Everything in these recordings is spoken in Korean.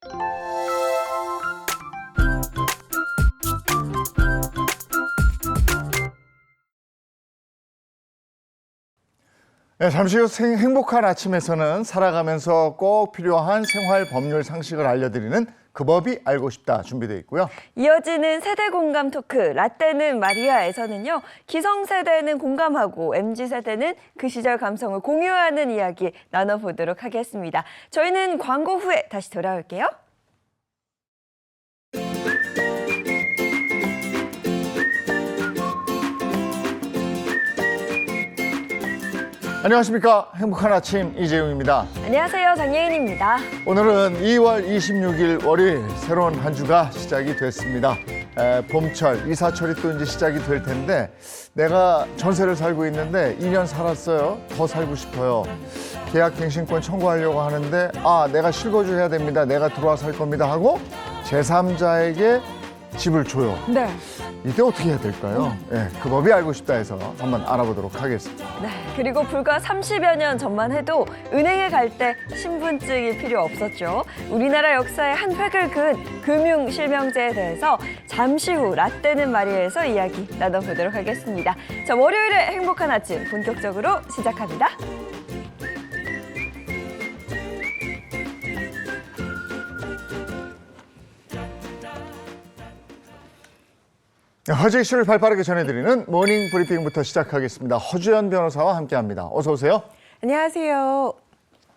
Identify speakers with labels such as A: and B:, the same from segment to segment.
A: 네, 잠시 후 행복한 아침에서는 살아가면서 꼭 필요한 생활 법률 상식을 알려드리는 그 법이 알고 싶다 준비되어 있고요.
B: 이어지는 세대 공감 토크 라떼는 마리아에서는요. 기성세대는 공감하고 MZ세대는 그 시절 감성을 공유하는 이야기 나눠보도록 하겠습니다. 저희는 광고 후에 다시 돌아올게요.
A: 안녕하십니까. 행복한 아침 이재용입니다.
B: 안녕하세요. 장예인입니다.
A: 오늘은 2월 26일 월요일 새로운 한 주가 시작이 됐습니다. 봄철, 이사철이 또 이제 시작이 될 텐데 내가 전세를 살고 있는데 2년 살았어요. 더 살고 싶어요. 계약갱신권 청구하려고 하는데 내가 실거주 해야 됩니다. 내가 들어와 살 겁니다 하고 제3자에게 집을 줘요.
B: 네.
A: 이때 어떻게 해야 될까요? 네, 그 법이 알고 싶다 해서 한번 알아보도록 하겠습니다.
B: 네. 그리고 불과 30여 년 전만 해도 은행에 갈 때 신분증이 필요 없었죠. 우리나라 역사의 한 획을 그은 금융실명제에 대해서 잠시 후 라떼는 마리아에서 이야기 나눠보도록 하겠습니다. 자, 월요일의 행복한 아침 본격적으로 시작합니다.
A: 화제 이슈를 발빠르게 전해드리는 모닝 브리핑부터 시작하겠습니다. 허주연 변호사와 함께합니다. 어서 오세요.
C: 안녕하세요.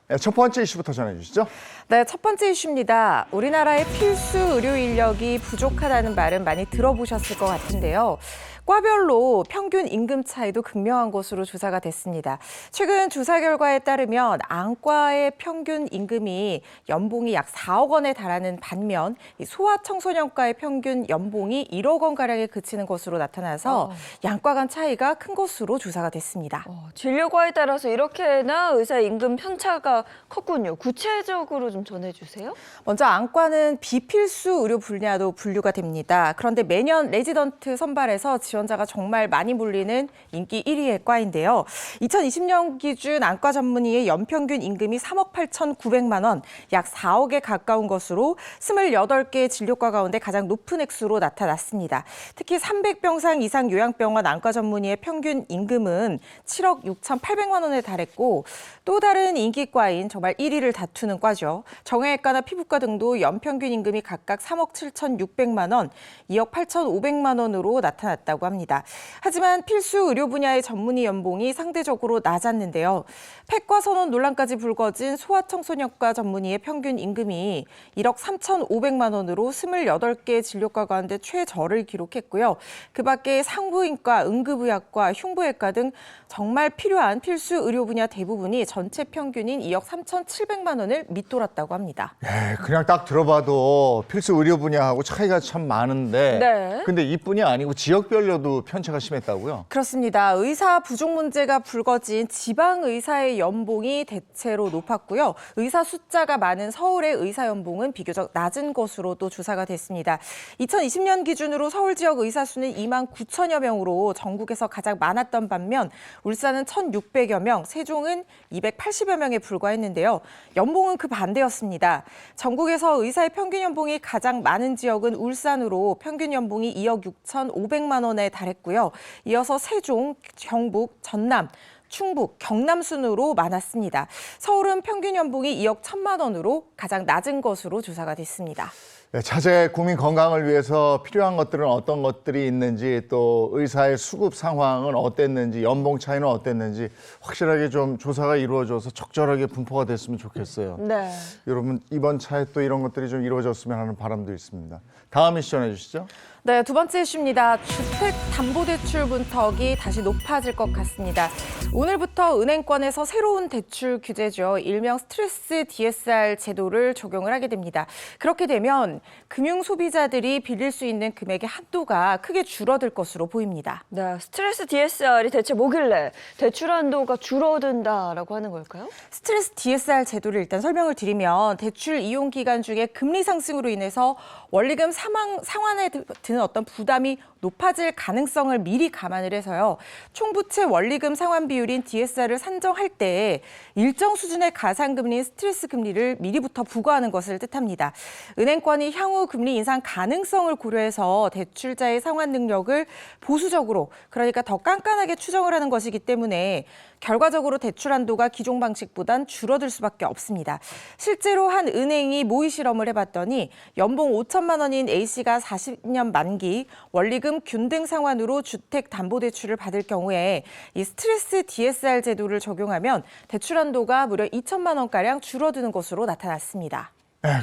A: 네, 첫 번째 이슈부터 전해주시죠.
C: 네, 첫 번째 이슈입니다. 우리나라의 필수 의료 인력이 부족하다는 말은 많이 들어보셨을 것 같은데요. 과별로 평균 임금 차이도 극명한 것으로 조사가 됐습니다. 최근 조사 결과에 따르면 안과의 평균 임금이 연봉이 약 4억 원에 달하는 반면 소아청소년과의 평균 연봉이 1억 원가량에 그치는 것으로 나타나서 양과 간 차이가 큰 것으로 조사가 됐습니다.
B: 진료과에 따라서 이렇게나 의사 임금 편차가 컸군요. 구체적으로 좀 전해주세요.
C: 먼저 안과는 비필수 의료 분야도 분류가 됩니다. 그런데 매년 레지던트 선발에서 지원자가 정말 많이 몰리는 인기 1위의 과인데요. 2020년 기준 안과 전문의의 연평균 임금이 3억 8,900만 원, 약 4억에 가까운 것으로 28개의 진료과 가운데 가장 높은 액수로 나타났습니다. 특히 300병상 이상 요양병원 안과 전문의의 평균 임금은 7억 6,800만 원에 달했고 또 다른 인기과인 정말 1위를 다투는 과죠. 정형외과나 피부과 등도 연평균 임금이 각각 3억 7,600만 원, 2억 8,500만 원으로 나타났다고 합니다. 하지만 필수 의료 분야의 전문의 연봉이 상대적으로 낮았는데요. 폐과 선언 논란까지 불거진 소아청소년과 전문의의 평균 임금이 1억 3,500만 원으로 28개 진료과 가운데 최저를 기록했고요. 그 밖에 산부인과, 응급의학과, 흉부외과 등 정말 필요한 필수 의료 분야 대부분이 전체 평균인 2억 3,700만 원을 밑돌았다고 합니다.
A: 네, 그냥 딱 들어봐도 필수 의료 분야하고 차이가 참 많은데
B: 네.
A: 근데 이뿐이 아니고 지역별로도 편차가 심했다고요?
C: 그렇습니다. 의사 부족 문제가 불거진 지방 의사의 연봉이 대체로 높았고요. 의사 숫자가 많은 서울의 의사 연봉은 비교적 낮은 것으로 또 조사가 됐습니다. 2020년 기준으로 서울 지역 의사 수는 2만 9천여 명으로 전국에서 가장 많았던 반면 울산은 1,600여 명, 세종은 280여 명에 불과했는데요. 연봉은 그 반대였습니다. 전국에서 의사의 평균 연봉이 가장 많은 지역은 울산으로 평균 연봉이 2억 6,500만 원에 달했고요. 이어서 세종, 경북, 전남, 충북, 경남 순으로 많았습니다. 서울은 평균 연봉이 2억 1,000만 원으로 가장 낮은 것으로 조사가 됐습니다.
A: 네, 차제 국민 건강을 위해서 필요한 것들은 어떤 것들이 있는지 또 의사의 수급 상황은 어땠는지 연봉 차이는 어땠는지 확실하게 좀 조사가 이루어져서 적절하게 분포가 됐으면 좋겠어요.
B: 네.
A: 여러분 이번 차에 또 이런 것들이 좀 이루어졌으면 하는 바람도 있습니다. 다음 이슈 전해주시죠.
C: 네, 두 번째 이슈입니다. 주택담보대출 문턱이 다시 높아질 것 같습니다. 오늘부터 은행권에서 새로운 대출 규제죠. 일명 스트레스 DSR 제도를 적용을 하게 됩니다. 그렇게 되면 금융소비자들이 빌릴 수 있는 금액의 한도가 크게 줄어들 것으로 보입니다.
B: 네, 스트레스 DSR이 대체 뭐길래 대출 한도가 줄어든다라고 하는 걸까요?
C: 스트레스 DSR 제도를 일단 설명을 드리면 대출 이용 기간 중에 금리 상승으로 인해서 원리금 상환에 드는 어떤 부담이 높아질 가능성을 미리 감안을 해서요. 총부채 원리금 상환 비율이 금리인 DSR을 산정할 때 일정 수준의 가상금리인 스트레스 금리를 미리부터 부과하는 것을 뜻합니다. 은행권이 향후 금리 인상 가능성을 고려해서 대출자의 상환 능력을 보수적으로, 그러니까 더 깐깐하게 추정을 하는 것이기 때문에 결과적으로 대출 한도가 기존 방식보단 줄어들 수밖에 없습니다. 실제로 한 은행이 모의 실험을 해봤더니 연봉 5천만 원인 A씨가 40년 만기 원리금 균등 상환으로 주택담보대출을 받을 경우에 이 스트레스 DSR 제도를 적용하면 대출 한도가 무려 2천만 원가량 줄어드는 것으로 나타났습니다.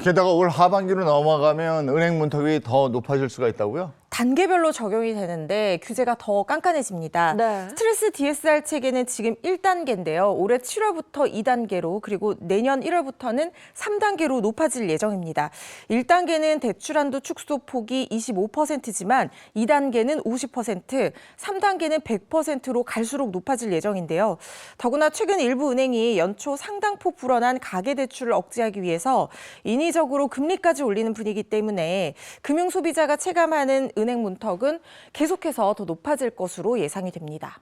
A: 게다가 올 하반기로 넘어가면 은행 문턱이 더 높아질 수가 있다고요?
C: 단계별로 적용이 되는데 규제가 더 깐깐해집니다.
B: 네.
C: 스트레스 DSR 체계는 지금 1단계인데요. 올해 7월부터 2단계로 그리고 내년 1월부터는 3단계로 높아질 예정입니다. 1단계는 대출 한도 축소 폭이 25%지만 2단계는 50%, 3단계는 100%로 갈수록 높아질 예정인데요. 더구나 최근 일부 은행이 연초 상당폭 불어난 가계대출을 억제하기 위해서 인위적으로 금리까지 올리는 분위기 때문에 금융소비자가 체감하는 은행 문턱은 계속해서 더 높아질 것으로 예상이 됩니다.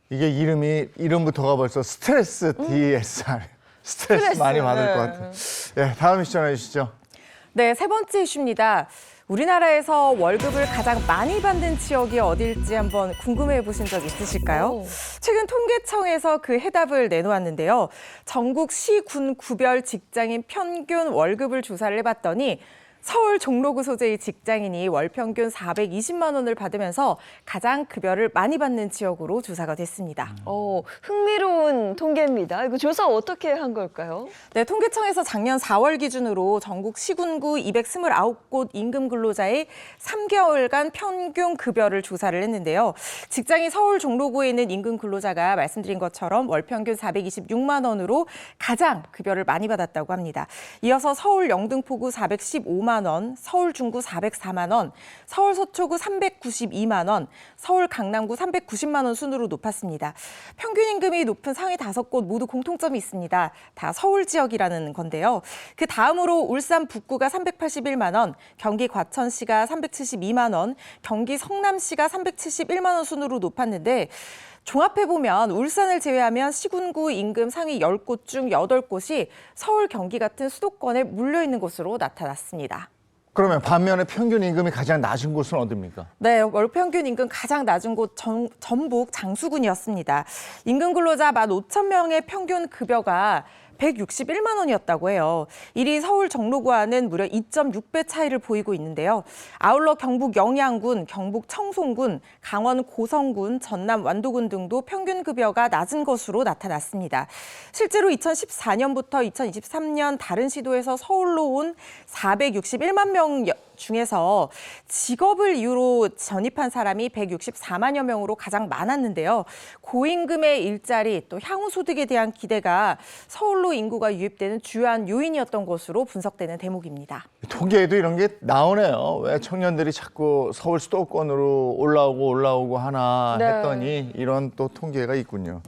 A: 이게 이름부터가 벌써 스트레스 DSR. 스트레스 많이 받을 것 같아요. 네, 다음 이슈 전해 주시죠.
C: 네, 세 번째 이슈입니다. 우리나라에서 월급을 가장 많이 받는 지역이 어딜지 한번 궁금해 보신 적 있으실까요? 최근 통계청에서 그 해답을 내놓았는데요. 전국 시, 군, 구별 직장인 평균 월급을 조사를 해봤더니 서울 종로구 소재의 직장인이 월 평균 420만 원을 받으면서 가장 급여를 많이 받는 지역으로 조사가 됐습니다.
B: 흥미로운 통계입니다. 이거 조사 어떻게 한 걸까요?
C: 네, 통계청에서 작년 4월 기준으로 전국 시군구 229곳 임금 근로자의 3개월간 평균 급여를 조사를 했는데요. 직장인 서울 종로구에 있는 임금 근로자가 말씀드린 것처럼 월 평균 426만 원으로 가장 급여를 많이 받았다고 합니다. 이어서 서울 영등포구 415만 원, 서울 중구 404만 원, 서울 서초구 392만 원, 서울 강남구 390만 원 순으로 높았습니다. 평균 임금이 높은 상위 5곳 모두 공통점이 있습니다. 다 서울 지역이라는 건데요. 그 다음으로 울산 북구가 381만 원, 경기 과천시가 372만 원, 경기 성남시가 371만 원 순으로 높았는데 종합해보면 울산을 제외하면 시군구 임금 상위 10곳 중 8곳이 서울, 경기 같은 수도권에 물려있는 곳으로 나타났습니다.
A: 그러면 반면에 평균 임금이 가장 낮은 곳은 어디입니까?
C: 네, 월 평균 임금 가장 낮은 곳 전북 장수군이었습니다. 임금 근로자 15,000명의 평균 급여가 161만 원이었다고 해요. 1위 서울 정로구와는 무려 2.6배 차이를 보이고 있는데요. 아울러 경북 영양군, 경북 청송군, 강원 고성군, 전남 완도군 등도 평균 급여가 낮은 것으로 나타났습니다. 실제로 2014년부터 2023년 다른 시도에서 서울로 온 461만 명 중에서 직업을 이유로 전입한 사람이 164만여 명으로 가장 많았는데요. 고임금의 일자리 또 향후 소득에 대한 기대가 서울로 인구가 유입되는 주요한 요인이었던 것으로 분석되는 대목입니다.
A: 통계에도 이런 게 나오네요. 왜 청년들이 자꾸 서울 수도권으로 올라오고 하나 했더니 이런 또 통계가 있군요.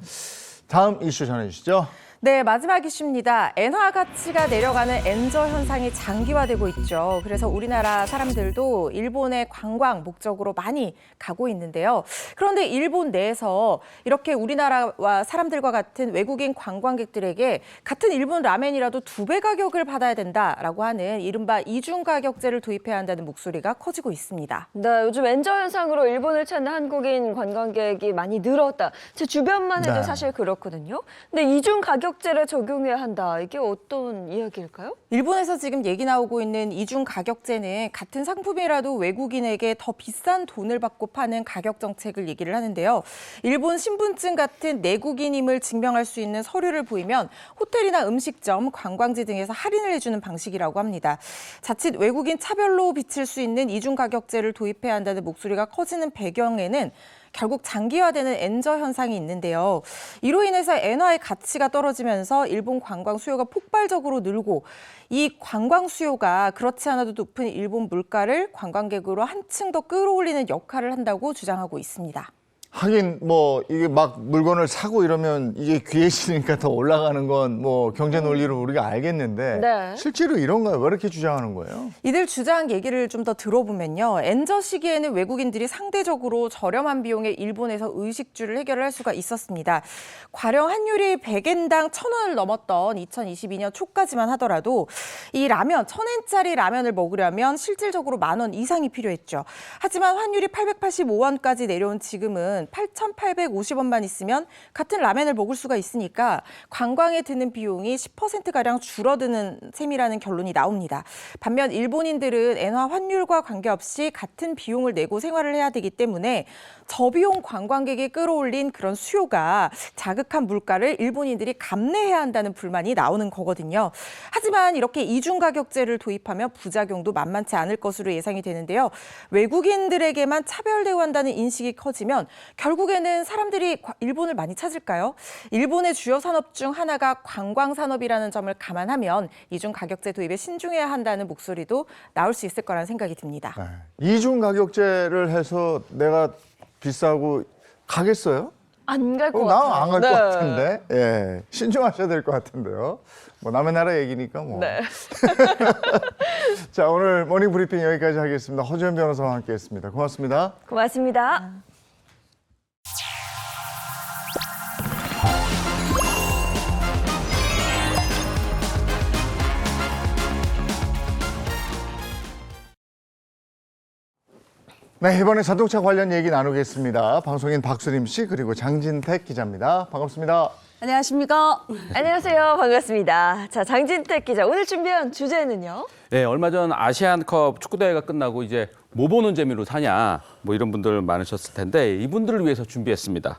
A: 다음 이슈 전해주시죠.
C: 네, 마지막 이슈입니다. 엔화 가치가 내려가는 엔저 현상이 장기화되고 있죠. 그래서 우리나라 사람들도 일본의 관광 목적으로 많이 가고 있는데요. 그런데 일본 내에서 이렇게 우리나라와 사람들과 같은 외국인 관광객들에게 같은 일본 라멘이라도 2배 가격을 받아야 된다라고 하는 이른바 이중 가격제를 도입해야 한다는 목소리가 커지고 있습니다.
B: 네, 요즘 엔저 현상으로 일본을 찾는 한국인 관광객이 많이 늘었다. 제 주변만 해도 사실 그렇거든요. 근데 이중 가격제를 적용해야 한다. 이게 어떤 이야기일까요?
C: 일본에서 지금 얘기 나오고 있는 이중 가격제는 같은 상품이라도 외국인에게 더 비싼 돈을 받고 파는 가격 정책을 얘기를 하는데요. 일본 신분증 같은 내국인임을 증명할 수 있는 서류를 보이면 호텔이나 음식점, 관광지 등에서 할인을 해주는 방식이라고 합니다. 자칫 외국인 차별로 비칠 수 있는 이중 가격제를 도입해야 한다는 목소리가 커지는 배경에는 결국 장기화되는 엔저 현상이 있는데요. 이로 인해서 엔화의 가치가 떨어지면서 일본 관광 수요가 폭발적으로 늘고 이 관광 수요가 그렇지 않아도 높은 일본 물가를 관광객으로 한층 더 끌어올리는 역할을 한다고 주장하고 있습니다.
A: 하긴 뭐 이게 막 물건을 사고 이러면 이게 귀해지니까 더 올라가는 건 뭐 경제 논리로 우리가 알겠는데
B: 네.
A: 실제로 이런가요? 왜 이렇게 주장하는 거예요?
C: 이들 주장 얘기를 좀 더 들어보면요. 엔저 시기에는 외국인들이 상대적으로 저렴한 비용에 일본에서 의식주를 해결할 수가 있었습니다. 과령 환율이 100엔당 1,000원을 넘었던 2022년 초까지만 하더라도 이 라면, 1,000엔짜리 라면을 먹으려면 실질적으로 10,000원 이상이 필요했죠. 하지만 환율이 885원까지 내려온 지금은 8,850원만 있으면 같은 라면을 먹을 수가 있으니까 관광에 드는 비용이 10%가량 줄어드는 셈이라는 결론이 나옵니다. 반면 일본인들은 엔화 환율과 관계없이 같은 비용을 내고 생활을 해야 되기 때문에 저비용 관광객이 끌어올린 그런 수요가 자극한 물가를 일본인들이 감내해야 한다는 불만이 나오는 거거든요. 하지만 이렇게 이중가격제를 도입하면 부작용도 만만치 않을 것으로 예상이 되는데요. 외국인들에게만 차별 대우한다는 인식이 커지면 결국에는 사람들이 일본을 많이 찾을까요? 일본의 주요 산업 중 하나가 관광산업이라는 점을 감안하면 이중가격제 도입에 신중해야 한다는 목소리도 나올 수 있을 거라는 생각이 듭니다.
A: 네. 이중 가격제를 해서 내가 비싸고 가겠어요?
B: 안 갈 것 같아요.
A: 난 안 갈 것
B: 네.
A: 같은데. 예. 신중하셔야 될 것 같은데요. 뭐 남의 나라 얘기니까 뭐.
B: 네.
A: 자, 오늘 모닝 브리핑 여기까지 하겠습니다. 허지연 변호사와 함께했습니다. 고맙습니다.
B: 고맙습니다.
A: 네, 이번에 자동차 관련 얘기 나누겠습니다. 방송인 박수림 씨 그리고 장진택 기자입니다. 반갑습니다.
D: 안녕하십니까.
B: 안녕하세요. 반갑습니다. 자, 장진택 기자, 오늘 준비한 주제는요?
E: 네, 얼마 전 아시안컵 축구대회가 끝나고 이제 뭐 보는 재미로 사냐 뭐 이런 분들 많으셨을 텐데 이분들을 위해서 준비했습니다.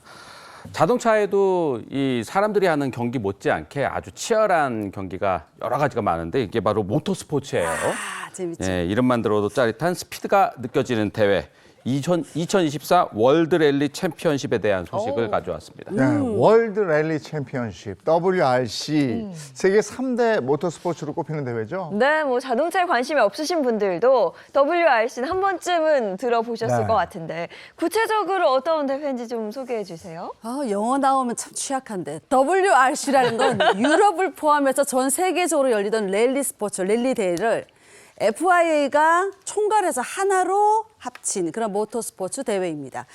E: 자동차에도 이 사람들이 하는 경기 못지않게 아주 치열한 경기가 여러 가지가 많은데 이게 바로 모터스포츠예요.
D: 아, 재밌죠.
E: 예, 이름만 들어도 짜릿한 스피드가 느껴지는 대회 2024 월드 랠리 챔피언십에 대한 소식을 가져왔습니다.
A: 네, 월드 랠리 챔피언십 WRC 세계 3대 모터스포츠로 꼽히는 대회죠.
B: 네, 뭐 자동차에 관심이 없으신 분들도 WRC는 한 번쯤은 들어보셨을
A: 네.
B: 것 같은데 구체적으로 어떤 대회인지 좀 소개해 주세요.
D: 영어 나오면 참 취약한데 WRC라는 건 유럽을 포함해서 전 세계적으로 열리던 랠리 스포츠, 랠리 대회를 FIA가 총괄해서 하나로 합친 그런 모터스포츠 대회입니다.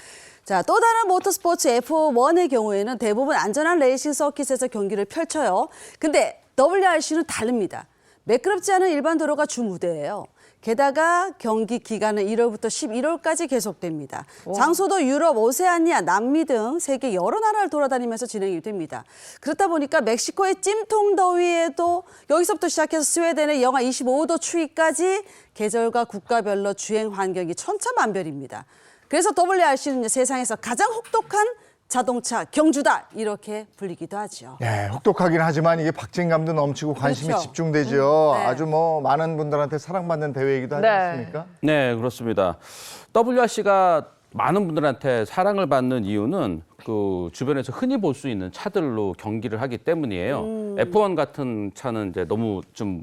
D: 자, 또 다른 모터스포츠 F1의 경우에는 대부분 안전한 레이싱 서킷에서 경기를 펼쳐요. 근데 WRC는 다릅니다. 매끄럽지 않은 일반 도로가 주 무대예요. 게다가 경기 기간은 1월부터 11월까지 계속됩니다. 장소도 유럽, 오세아니아, 남미 등 세계 여러 나라를 돌아다니면서 진행이 됩니다. 그렇다 보니까 멕시코의 찜통 더위에도 여기서부터 시작해서 스웨덴의 영하 25도 추위까지 계절과 국가별로 주행 환경이 천차만별입니다. 그래서 WRC는 세상에서 가장 혹독한 자동차 경주다 이렇게 불리기도 하죠.
A: 네, 혹독하긴 하지만 이게 박진감도 넘치고 관심이
D: 그렇죠.
A: 집중되죠.
D: 네.
A: 아주 뭐 많은 분들한테 사랑받는 대회이기도 하지
B: 네.
A: 않습니까?
E: 네, 그렇습니다. WRC가 많은 분들한테 사랑을 받는 이유는 그 주변에서 흔히 볼 수 있는 차들로 경기를 하기 때문이에요. F1 같은 차는 이제 너무 좀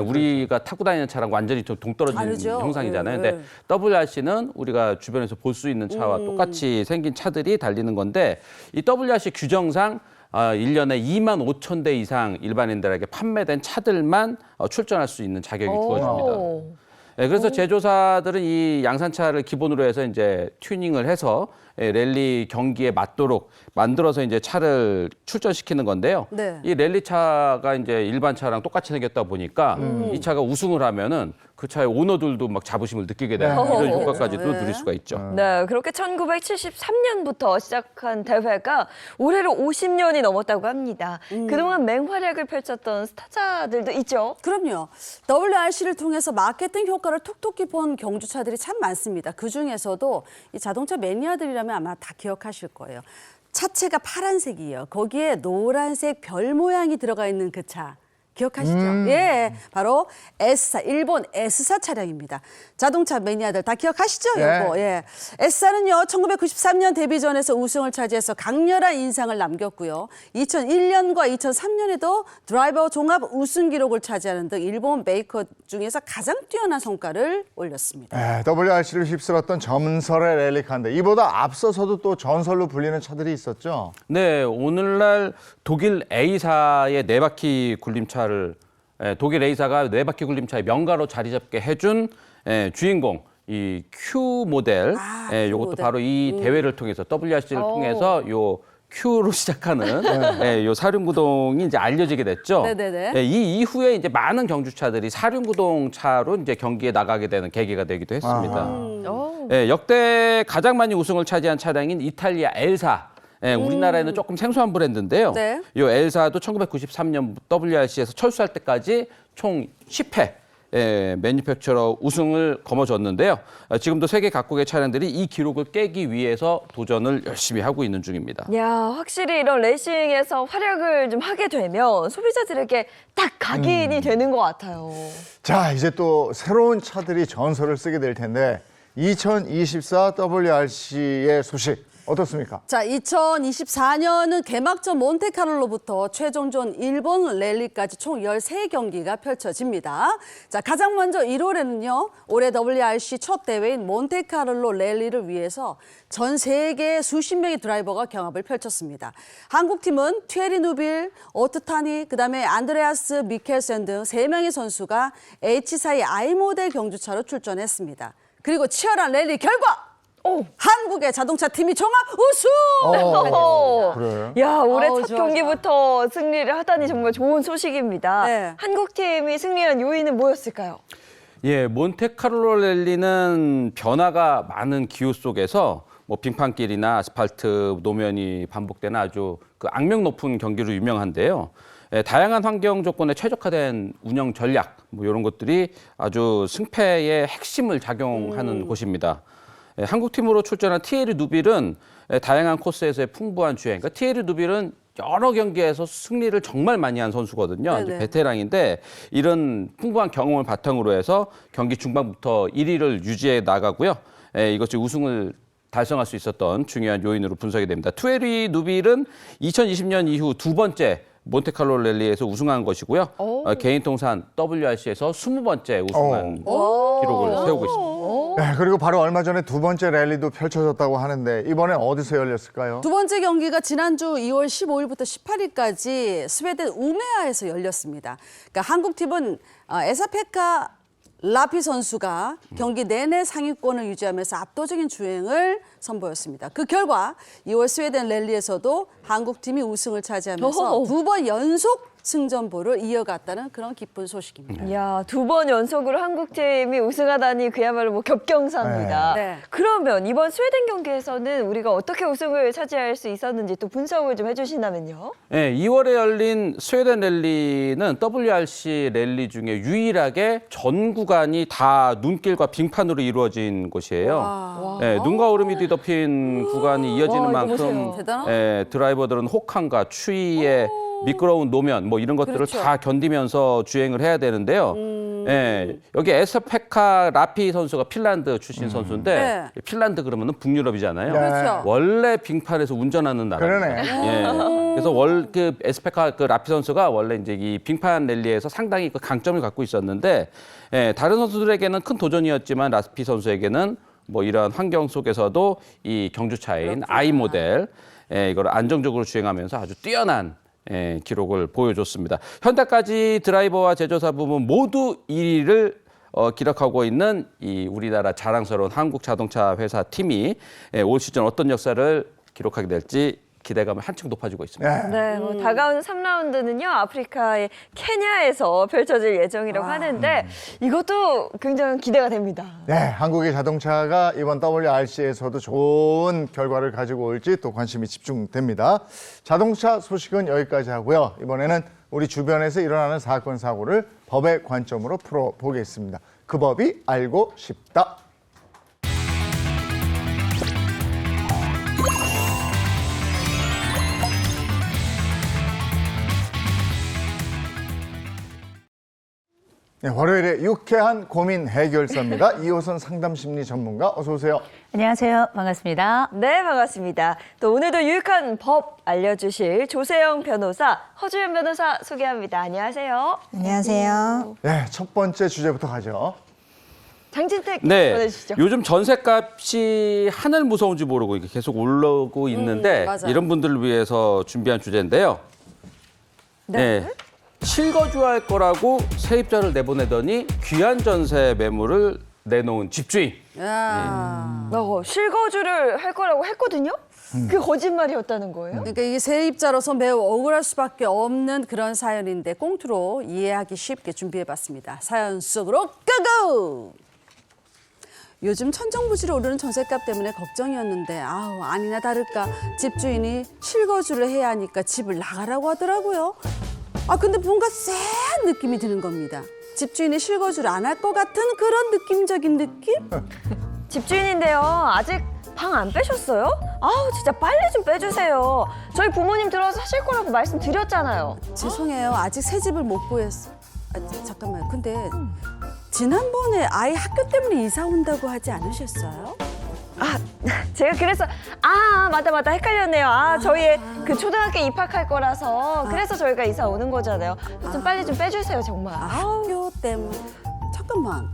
E: 우리가 타고 다니는 차랑 완전히 좀 동떨어진
D: 다르죠.
E: 형상이잖아요.
D: 네.
E: 근데 WRC는 우리가 주변에서 볼 수 있는 차와 똑같이 생긴 차들이 달리는 건데 이 WRC 규정상 1년에 2만 5천 대 이상 일반인들에게 판매된 차들만 출전할 수 있는 자격이 주어집니다.
B: 오.
E: 네, 그래서 제조사들은 이 양산차를 기본으로 해서 이제 튜닝을 해서 랠리 경기에 맞도록 만들어서 이제 차를 출전시키는 건데요.
D: 네.
E: 이 랠리 차가 이제 일반 차랑 똑같이 생겼다 보니까 이 차가 우승을 하면은 그 차의 오너들도 막 자부심을 느끼게 되는 이런 효과까지도 누릴 수가 있죠.
B: 네, 그렇게 1973년부터 시작한 대회가 올해로 50년이 넘었다고 합니다. 그동안 맹활약을 펼쳤던 스타자들도 있죠.
D: 그럼요. WRC를 통해서 마케팅 효과를 톡톡히 본 경주차들이 참 많습니다. 그중에서도 이 자동차 매니아들이라면 아마 다 기억하실 거예요. 차체가 파란색이에요. 거기에 노란색 별 모양이 들어가 있는 그 차. 기억하시죠? 예, 바로 S사, 일본 S사 차량입니다. 자동차 매니아들 다 기억하시죠?
A: 네.
D: 이거. 예. S사는요, 1993년 데뷔전에서 우승을 차지해서 강렬한 인상을 남겼고요. 2001년과 2003년에도 드라이버 종합 우승 기록을 차지하는 등 일본 메이커 중에서 가장 뛰어난 성과를 올렸습니다.
A: WRC를 휩쓸었던 전설의 랠리카인데 이보다 앞서서도 또 전설로 불리는 차들이 있었죠.
E: 네, 오늘날 독일 A사의 4바퀴 굴림차를 독일 A사가 4바퀴 굴림차의 명가로 자리 잡게 해준 주인공 이 Q 모델.
D: Q
E: 요것도
D: 모델.
E: 바로 이 대회를 통해서 WRC를 통해서 요 Q로 시작하는 요 사륜구동이 이제 알려지게 됐죠.
D: 네네네.
E: 이 이후에 이제 많은 경주차들이 사륜구동 차로 이제 경기에 나가게 되는 계기가 되기도 했습니다. 역대 가장 많이 우승을 차지한 차량인 이탈리아 L사. 우리나라에는 조금 생소한 브랜드인데요.
D: 네.
E: 이 L사도 1993년 WRC에서 철수할 때까지 총 10회 매니팩처러 우승을 거머쥐었는데요. 지금도 세계 각국의 차량들이 이 기록을 깨기 위해서 도전을 열심히 하고 있는 중입니다.
B: 야, 확실히 이런 레이싱에서 활약을 좀 하게 되면 소비자들에게 딱 각인이 되는 것 같아요.
A: 자, 이제 또 새로운 차들이 전설을 쓰게 될 텐데 2024 WRC의 소식 어떻습니까?
D: 자, 2024년은 개막전 몬테카를로부터 최종전 일본 랠리까지 총 13경기가 펼쳐집니다. 자, 가장 먼저 1월에는요. 올해 WRC 첫 대회인 몬테카를로 랠리를 위해서 전 세계 수십 명의 드라이버가 경합을 펼쳤습니다. 한국팀은 튀에리 누빌, 오트타니, 그다음에 안드레아스 미켈센 등 3명의 선수가 H사의 I 모델 경주차로 출전했습니다. 그리고 치열한 랠리 결과 한국의 자동차 팀이 종합 우승!
A: 그래요?
B: 야, 올해
D: 어우,
B: 첫
D: 좋아,
B: 경기부터 승리를 하다니 정말 좋은 소식입니다.
D: 네.
B: 한국팀이 승리한 요인은 뭐였을까요?
E: 예, 몬테카를로 랠리는 변화가 많은 기후 속에서 뭐 빙판길이나 아스팔트 노면이 반복되는 아주 그 악명 높은 경기로 유명한데요. 다양한 환경 조건에 최적화된 운영 전략 뭐 이런 것들이 아주 승패의 핵심을 작용하는 곳입니다. 한국팀으로 출전한 티에리 누빌은 다양한 코스에서의 풍부한 주행. 그러니까 티에리 누빌은 여러 경기에서 승리를 정말 많이 한 선수거든요. 아주
D: 네네.
E: 베테랑인데 이런 풍부한 경험을 바탕으로 해서 경기 중반부터 1위를 유지해 나가고요. 이것이 우승을 달성할 수 있었던 중요한 요인으로 분석이 됩니다. 티에리 누빌은 2020년 이후 두 번째 몬테칼로 랠리에서 우승한 것이고요. 개인 통산 WRC에서 20번째 우승한 기록을 세우고 있습니다.
A: 네, 그리고 바로 얼마 전에 두 번째 랠리도 펼쳐졌다고 하는데 이번엔 어디서 열렸을까요?
D: 두 번째 경기가 지난주 2월 15일부터 18일까지 스웨덴 우메아에서 열렸습니다. 그러니까 한국팀은 에사페카 라피 선수가 경기 내내 상위권을 유지하면서 압도적인 주행을 선보였습니다. 그 결과 2월 스웨덴 랠리에서도 한국팀이 우승을 차지하면서
B: 오호.
D: 2번 연속 승전보를 이어갔다는 그런 기쁜 소식입니다.
B: 이야, 2번 연속으로 한국팀이 우승하다니 그야말로 뭐 겹경사입니다.
D: 네.
B: 그러면 이번 스웨덴 경기에서는 우리가 어떻게 우승을 차지할 수 있었는지 또 분석을 좀 해주신다면요.
E: 네, 2월에 열린 스웨덴 랠리는 WRC 랠리 중에 유일하게 전 구간이 다 눈길과 빙판으로 이루어진 곳이에요. 네, 눈과 얼음이 뒤덮인 구간이 이어지는
B: 와, 이거
E: 만큼
B: 보세요.
D: 대단하다.
E: 드라이버들은 혹한과 추위에 미끄러운 노면 뭐 이런 것들을
D: 그렇죠.
E: 다 견디면서 주행을 해야 되는데요. 여기 에스페카 라피 선수가 핀란드 출신 선수인데 핀란드 그러면은 북유럽이잖아요.
D: 그렇죠.
E: 원래 빙판에서 운전하는 나라입니다.
A: 그러네.
E: 그래서 그 에스페카 그 라피 선수가 원래 이제 이 빙판 랠리에서 상당히 그 강점을 갖고 있었는데 다른 선수들에게는 큰 도전이었지만 라피 선수에게는 뭐 이러한 환경 속에서도 이 경주차인 I 모델 이걸 안정적으로 주행하면서 아주 뛰어난 기록을 보여줬습니다. 현대까지 드라이버와 제조사 부문 모두 1위를 기록하고 있는 이 우리나라 자랑스러운 한국 자동차 회사 팀이 올 시즌 어떤 역사를 기록하게 될지 기대감이 한층 높아지고 있습니다.
B: 네, 뭐 다가오는 3라운드는요, 아프리카의 케냐에서 펼쳐질 예정이라고 하는데 이것도 굉장히 기대가 됩니다.
A: 네, 한국의 자동차가 이번 WRC에서도 좋은 결과를 가지고 올지 또 관심이 집중됩니다. 자동차 소식은 여기까지 하고요. 이번에는 우리 주변에서 일어나는 사건, 사고를 법의 관점으로 풀어보겠습니다. 그 법이 알고 싶다. 네, 월요일에 유쾌한 고민 해결사입니다. 이호선 상담심리 전문가 어서 오세요.
F: 안녕하세요. 반갑습니다.
B: 네, 반갑습니다. 또 오늘도 유익한 법 알려주실 조세영 변호사, 허주연 변호사 소개합니다. 안녕하세요.
F: 안녕하세요.
A: 네, 첫 번째 주제부터 가죠.
B: 장진택
E: 네,
B: 보내주시죠.
E: 요즘 전세값이 하늘 무서운지 모르고 이게 계속 올라오고 있는데
D: 맞아요.
E: 이런 분들을 위해서 준비한 주제인데요. 네. 실거주할 거라고 세입자를 내보내더니 귀한 전세 매물을 내놓은 집주인.
D: 야.
B: 실거주를 할 거라고 했거든요? 그게 거짓말이었다는 거예요?
D: 그러니까 이게 세입자로서 매우 억울할 수밖에 없는 그런 사연인데 꽁트로 이해하기 쉽게 준비해봤습니다. 사연 속으로 고고! 요즘 천정부지로 오르는 전셋값 때문에 걱정이었는데 아우 아니나 다를까 집주인이 실거주를 해야 하니까 집을 나가라고 하더라고요. 아 근데 뭔가 쎄한 느낌이 드는 겁니다. 집주인이 실거주를 안 할 것 같은 그런 느낌적인 느낌?
B: 집주인인데요. 아직 방 안 빼셨어요? 아우, 진짜 빨리 좀 빼주세요. 저희 부모님 들어와서 하실 거라고 말씀드렸잖아요.
D: 죄송해요. 아직 새 집을 못 구했어. 아, 잠깐만요. 근데 지난번에 아이 학교 때문에 이사 온다고 하지 않으셨어요?
B: 제가 그래서 맞다 헷갈렸네요. 저희 그 초등학교 입학할 거라서 그래서 저희가 이사 오는 거잖아요. 좀 빨리 좀 빼주세요, 정말.
D: 학교 때문에. 잠깐만.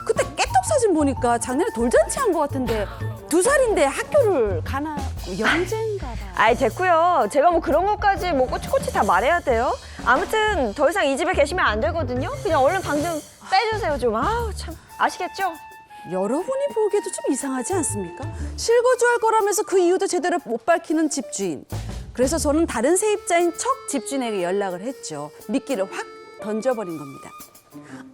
D: 그때 깨톡 사진 보니까 작년에 돌잔치 한 것 같은데 2살인데 학교를 가나? 영재인가 봐.
B: 됐고요. 제가 뭐 그런 것까지 뭐 꼬치꼬치 다 말해야 돼요? 아무튼 더 이상 이 집에 계시면 안 되거든요. 그냥 얼른 방 좀 빼주세요, 좀. 아우, 참. 아시겠죠?
D: 여러분이 보기에도 좀 이상하지 않습니까? 실거주할 거라면서 그 이유도 제대로 못 밝히는 집주인. 그래서 저는 다른 세입자인 척 집주인에게 연락을 했죠. 미끼를 확 던져버린 겁니다.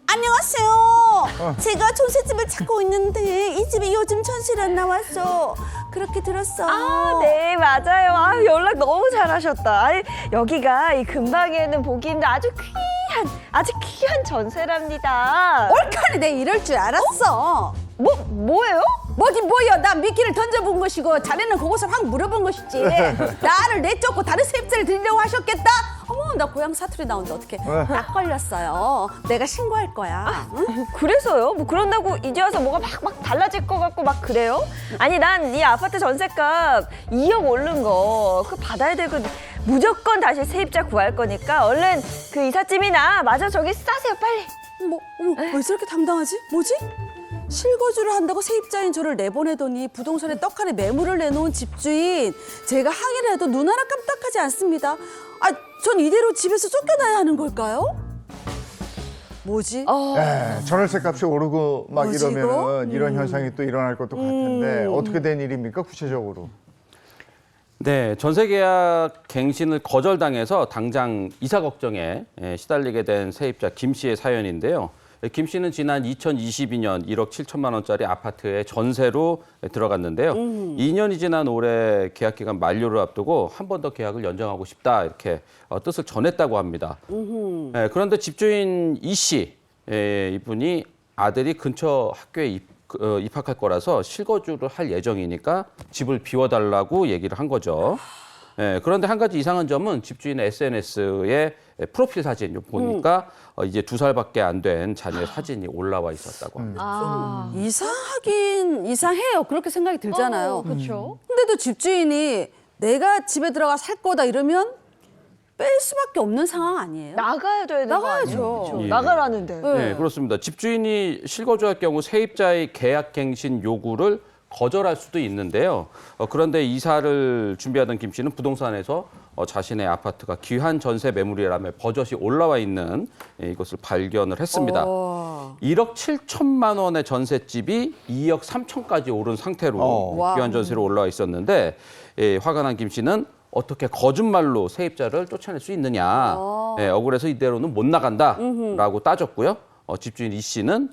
D: 안녕하세요. 제가 전셋집을 찾고 있는데 이 집이 요즘 전세를 안 나왔어. 그렇게 들었어.
B: 네, 맞아요. 연락 너무 잘하셨다. 여기가 이 근방에는 보기 힘든 아주 귀한 전세랍니다.
D: 올카니 내 이럴 줄 알았어.
B: 뭐예요?
D: 뭐지 뭐여? 나 미끼를 던져본 것이고 자네는 그것을 확 물어본 것이지. 나를 내쫓고 다른 세입자를 들이려고 하셨겠다? 어머 나 고향 사투리 나온다 어떡해. 딱 걸렸어요. 내가 신고할 거야. 응?
B: 그래서요? 뭐 그런다고 이제 와서 뭐가 막 달라질 것 같고 막 그래요? 아니 난 이 아파트 전세값 2억 오른 거 그거 받아야 되거든. 무조건 다시 세입자 구할 거니까 얼른 그 이삿짐이나 마저 저기 싸세요 빨리.
D: 어머 왜 저렇게 당당하지? 뭐지? 실거주를 한다고 세입자인 저를 내보내더니 부동산에 떡하니 매물을 내놓은 집주인. 제가 항의를 해도 눈 하나 깜짝하지 않습니다. 전 이대로 집에서 쫓겨나야 하는 걸까요? 뭐지?
A: 네, 전월세 값이 오르고 막
D: 뭐지,
A: 이러면은 이런 현상이 또 일어날 것도 같은데 어떻게 된 일입니까 구체적으로?
E: 네, 전세 계약 갱신을 거절당해서 당장 이사 걱정에 시달리게 된 세입자 김 씨의 사연인데요. 김 씨는 지난 2022년 1억 7천만 원짜리 아파트에 전세로 들어갔는데요. 2년이 지난 올해 계약 기간 만료를 앞두고 한 번 더 계약을 연장하고 싶다 이렇게 뜻을 전했다고 합니다. 그런데 집주인 이 씨, 이분이 아들이 근처 학교에 입학할 거라서 실거주를 할 예정이니까 집을 비워달라고 얘기를 한 거죠. 그런데 한 가지 이상한 점은 집주인의 SNS에 프로필 사진 보니까 이제 2살밖에 안 된 자녀의 사진이 올라와 있었다고 합니다.
D: 이상하긴 이상해요. 그렇게 생각이 들잖아요.
B: 그렇죠.
D: 근데도 집주인이 내가 집에 들어가 살 거다 이러면 뺄 수밖에 없는 상황 아니에요?
B: 나가야 되는 거
D: 나가야죠.
B: 아니에요? 그렇죠.
E: 예.
B: 나가라는데.
E: 네, 그렇습니다. 집주인이 실거주할 경우 세입자의 계약 갱신 요구를 거절할 수도 있는데요. 그런데 이사를 준비하던 김 씨는 부동산에서 자신의 아파트가 귀한 전세 매물이라며 버젓이 올라와 있는 이것을 발견을 했습니다. 1억 7천만 원의 전셋집이 2억 3천까지 오른 상태로 귀한 전세로 올라와 있었는데 화가 난 김 씨는 어떻게 거짓말로 세입자를 쫓아낼 수 있느냐. 억울해서 이대로는 못 나간다라고 따졌고요. 집주인 이 씨는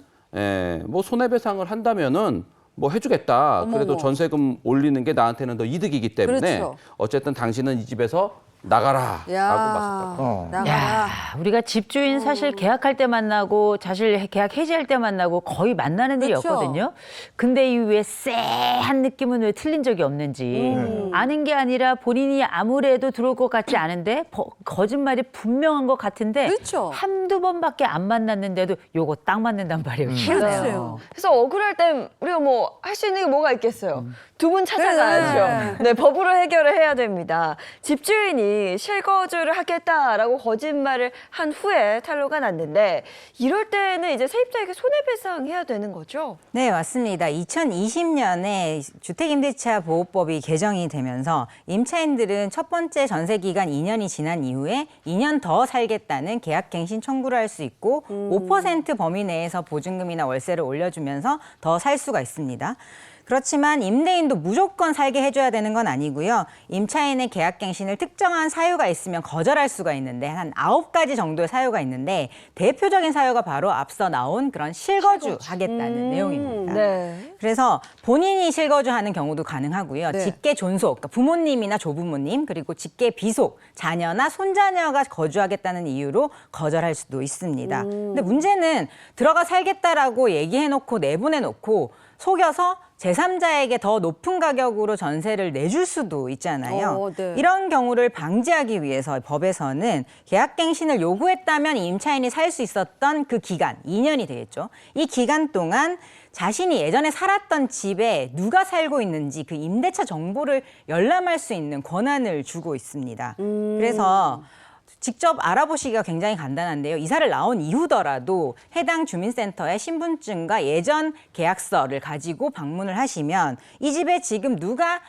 E: 뭐 손해배상을 한다면은 뭐 해주겠다. 그래도 전세금 올리는 게 나한테는 더 이득이기 때문에
D: 그렇죠.
E: 어쨌든 당신은 이 집에서 나가라라고
D: 야,
E: 맞섰다고.
D: 나가라.
F: 야, 우리가 집주인 사실 계약할 때 만나고 사실 계약 해지할 때 만나고 거의 만나는 일이
D: 그쵸.
F: 없거든요. 근데 이 왜 쎄한 느낌은 왜 틀린 적이 없는지 아는 게 아니라 본인이 아무래도 들어올 것 같지 않은데 거짓말이 분명한 것 같은데
D: 그쵸.
F: 한두 번밖에 안 만났는데도 요거 딱 맞는단 말이에요.
D: 그렇죠.
B: 그래서 억울할 땐 우리가 뭐 할 수 있는 게 뭐가 있겠어요. 두 분 찾아가야죠. 네, 법으로 해결을 해야 됩니다. 집주인이 실거주를 하겠다라고 거짓말을 한 후에 탄로가 났는데 이럴 때는 이제 세입자에게 손해배상해야 되는 거죠?
G: 네, 맞습니다. 2020년에 주택임대차 보호법이 개정이 되면서 임차인들은 첫 번째 전세 기간 2년이 지난 이후에 2년 더 살겠다는 계약갱신 청구를 할 수 있고 5% 범위 내에서 보증금이나 월세를 올려주면서 더 살 수가 있습니다. 그렇지만 임대인도 무조건 살게 해줘야 되는 건 아니고요. 임차인의 계약갱신을 특정한 사유가 있으면 거절할 수가 있는데 한 9가지 정도의 사유가 있는데 대표적인 사유가 바로 앞서 나온 그런 실거주하겠다는 내용입니다.
B: 네.
G: 그래서 본인이 실거주하는 경우도 가능하고요.
D: 네.
G: 직계 존속, 그러니까 부모님이나 조부모님, 그리고 직계 비속, 자녀나 손자녀가 거주하겠다는 이유로 거절할 수도 있습니다. 근데 문제는 들어가 살겠다라고 얘기해놓고 내보내놓고 속여서 제3자에게 더 높은 가격으로 전세를 내줄 수도 있잖아요.
D: 네.
G: 이런 경우를 방지하기 위해서 법에서는 계약갱신을 요구했다면 임차인이 살 수 있었던 그 기간, 2년이 되겠죠. 이 기간 동안 자신이 예전에 살았던 집에 누가 살고 있는지 그 임대차 정보를 열람할 수 있는 권한을 주고 있습니다. 그래서 직접 알아보시기가 굉장히 간단한데요. 이사를 나온 이후더라도 해당 주민센터에 신분증과 예전 계약서를 가지고 방문을 하시면 이 집에 지금 누가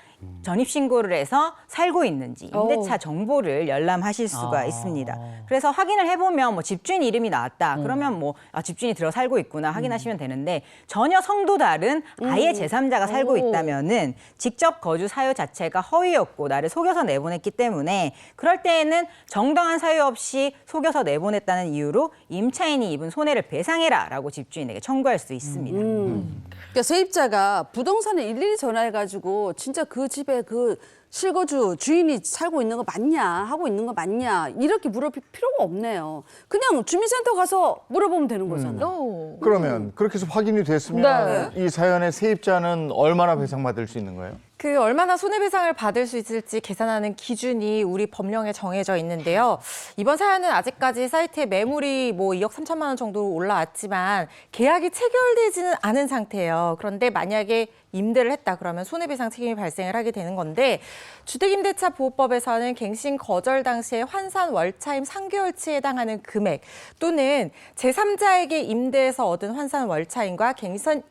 G: 전입신고를 해서 살고 있는지 임대차 정보를 열람하실 수가 있습니다. 그래서 확인을 해보면 뭐 집주인 이름이 나왔다. 그러면 뭐 집주인이 들어 살고 있구나 확인하시면 되는데 전혀 성도 다른 아예 제3자가 살고 있다면은 직접 거주 사유 자체가 허위였고 나를 속여서 내보냈기 때문에 그럴 때에는 정당한 사유 없이 속여서 내보냈다는 이유로 임차인이 입은 손해를 배상해라라고 집주인에게 청구할 수 있습니다.
D: 그러니까 세입자가 부동산에 일일이 전화해가지고 진짜 그 집에 그 실거주 주인이 살고 있는 거 맞냐 하고 있는 거 맞냐 이렇게 물어볼 필요가 없네요. 그냥 주민센터 가서 물어보면 되는 거잖아요.
A: 그러면 그렇게 해서 확인이 됐으면 이 사연의 세입자는 얼마나 배상받을 수 있는 거예요?
C: 그 얼마나 손해배상을 받을 수 있을지 계산하는 기준이 우리 법령에 정해져 있는데요. 이번 사연은 아직까지 사이트에 매물이 뭐 2억 3천만 원 정도로 올라왔지만 계약이 체결되지는 않은 상태예요. 그런데 만약에 임대를 했다 그러면 손해배상 책임이 발생을 하게 되는 건데 주택임대차 보호법에서는 갱신 거절 당시에 환산 월차임 3개월치에 해당하는 금액 또는 제3자에게 임대해서 얻은 환산 월차임과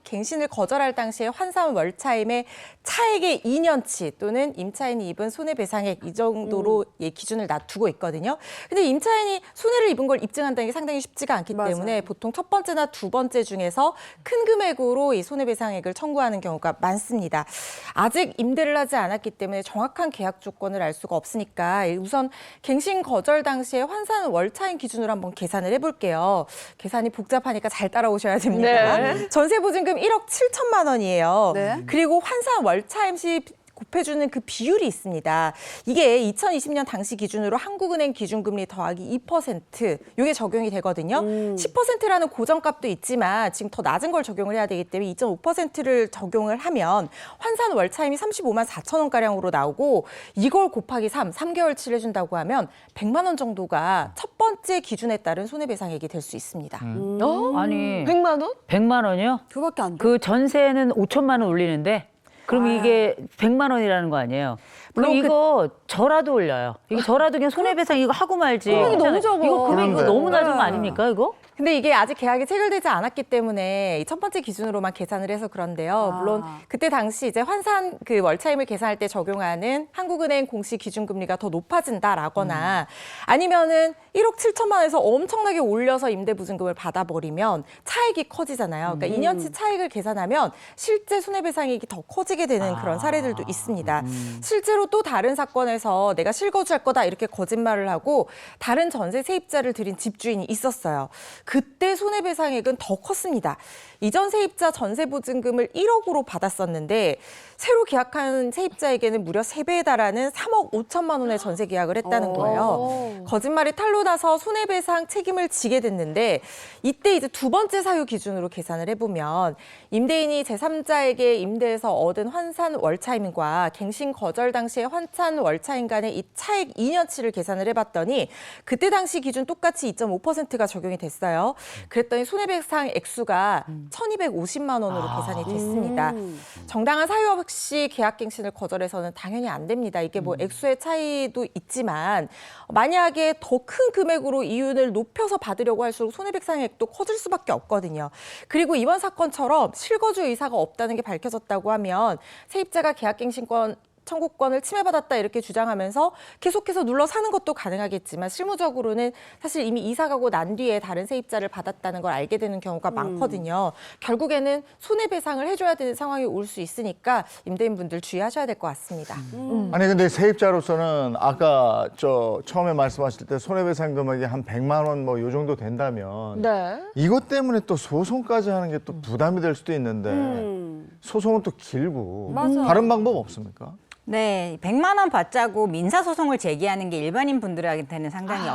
C: 갱신을 거절할 당시에 환산 월차임의 차액의 2년치 또는 임차인이 입은 손해배상액 이 정도로 기준을 놔두고 있거든요. 근데 임차인이 손해를 입은 걸 입증한다는 게 상당히 쉽지가 않기 때문에 보통 첫 번째나 두 번째 중에서 큰 금액으로 이 손해배상액을 청구하는 경우가 많습니다. 아직 임대를 하지 않았기 때문에 정확한 계약 조건을 알 수가 없으니까 우선 갱신 거절 당시에 환산 월차임 기준으로 한번 계산을 해볼게요. 계산이 복잡하니까 잘 따라오셔야 됩니다.
B: 네.
C: 전세보증금 1억 7천만 원이에요.
D: 네.
C: 그리고 환산 월차임 시 곱해주는 그 비율이 있습니다. 이게 2020년 당시 기준으로 한국은행 기준금리 더하기 2% 이게 적용이 되거든요. 10%라는 고정값도 있지만 지금 더 낮은 걸 적용을 해야 되기 때문에 2.5%를 적용을 하면 환산 월차임이 35만 4천 원가량으로 나오고 이걸 곱하기 3개월치를 해준다고 하면 100만 원 정도가 첫 번째 기준에 따른 손해배상액이 될 수 있습니다.
F: 아니
B: 100만 원?
F: 100만 원이요?
D: 그밖에 안 돼.
F: 그 전세는 5천만 원 올리는데 그럼 이게 100만 원이라는 거 아니에요? 그럼
C: 물론
F: 이거 저라도 올려요. 이거 저라도 그냥 손해배상 이거 하고 말지.
D: 금액이 너무 적어.
F: 이거 금액 이거
A: 그런데.
F: 너무 낮은 거 아닙니까 이거?
C: 근데 이게 아직 계약이 체결되지 않았기 때문에 첫 번째 기준으로만 계산을 해서 그런데요. 물론 그때 당시 이제 환산 그 월차임을 계산할 때 적용하는 한국은행 공시 기준금리가 더 높아진다라거나 아니면은 1억 7천만 원에서 엄청나게 올려서 임대보증금을 받아버리면 차액이 커지잖아요. 그러니까 2년치 차액을 계산하면 실제 손해배상액이 더 커지게 되는 그런 사례들도 있습니다. 실제로 또 다른 사건에서 내가 실거주할 거다 이렇게 거짓말을 하고 다른 전세 세입자를 들인 집주인이 있었어요. 그때 손해배상액은 더 컸습니다. 이전 세입자 전세보증금을 1억으로 받았었는데 새로 계약한 세입자에게는 무려 3배에 달하는 3억 5천만 원의 전세 계약을 했다는 거예요. 거짓말이 탄로 나서 손해배상 책임을 지게 됐는데 이때 이제 두 번째 사유 기준으로 계산을 해보면 임대인이 제3자에게 임대해서 얻은 환산 월차임과 갱신 거절 당시의 환산 월차임 간의 이 차액 2년치를 계산을 해봤더니 그때 당시 기준 똑같이 2.5%가 적용이 됐어요. 그랬더니 손해배상 액수가 1,250만 원으로 계산이 됐습니다. 정당한 사유 없이 계약갱신을 거절해서는 당연히 안 됩니다. 이게 뭐 액수의 차이도 있지만 만약에 더 큰 금액으로 이윤을 높여서 받으려고 할수록 손해배상액도 커질 수밖에 없거든요. 그리고 이번 사건처럼 실거주 의사가 없다는 게 밝혀졌다고 하면 세입자가 계약갱신권 청구권을 침해받았다 이렇게 주장하면서 계속해서 눌러 사는 것도 가능하겠지만 실무적으로는 사실 이미 이사 가고 난 뒤에 다른 세입자를 받았다는 걸 알게 되는 경우가 많거든요. 결국에는 손해배상을 해줘야 되는 상황이 올 수 있으니까 임대인분들 주의하셔야 될 것 같습니다.
A: 아니 근데 세입자로서는 아까 처음에 말씀하실 때 손해배상 금액이 한 100만 원 뭐 요 정도 된다면
B: 네.
A: 이것 때문에 또 소송까지 하는 게 또 부담이 될 수도 있는데 소송은 또 길고 다른 방법 없습니까?
G: 네, 100만 원 받자고 민사소송을 제기하는 게 일반인 분들한테는 상당히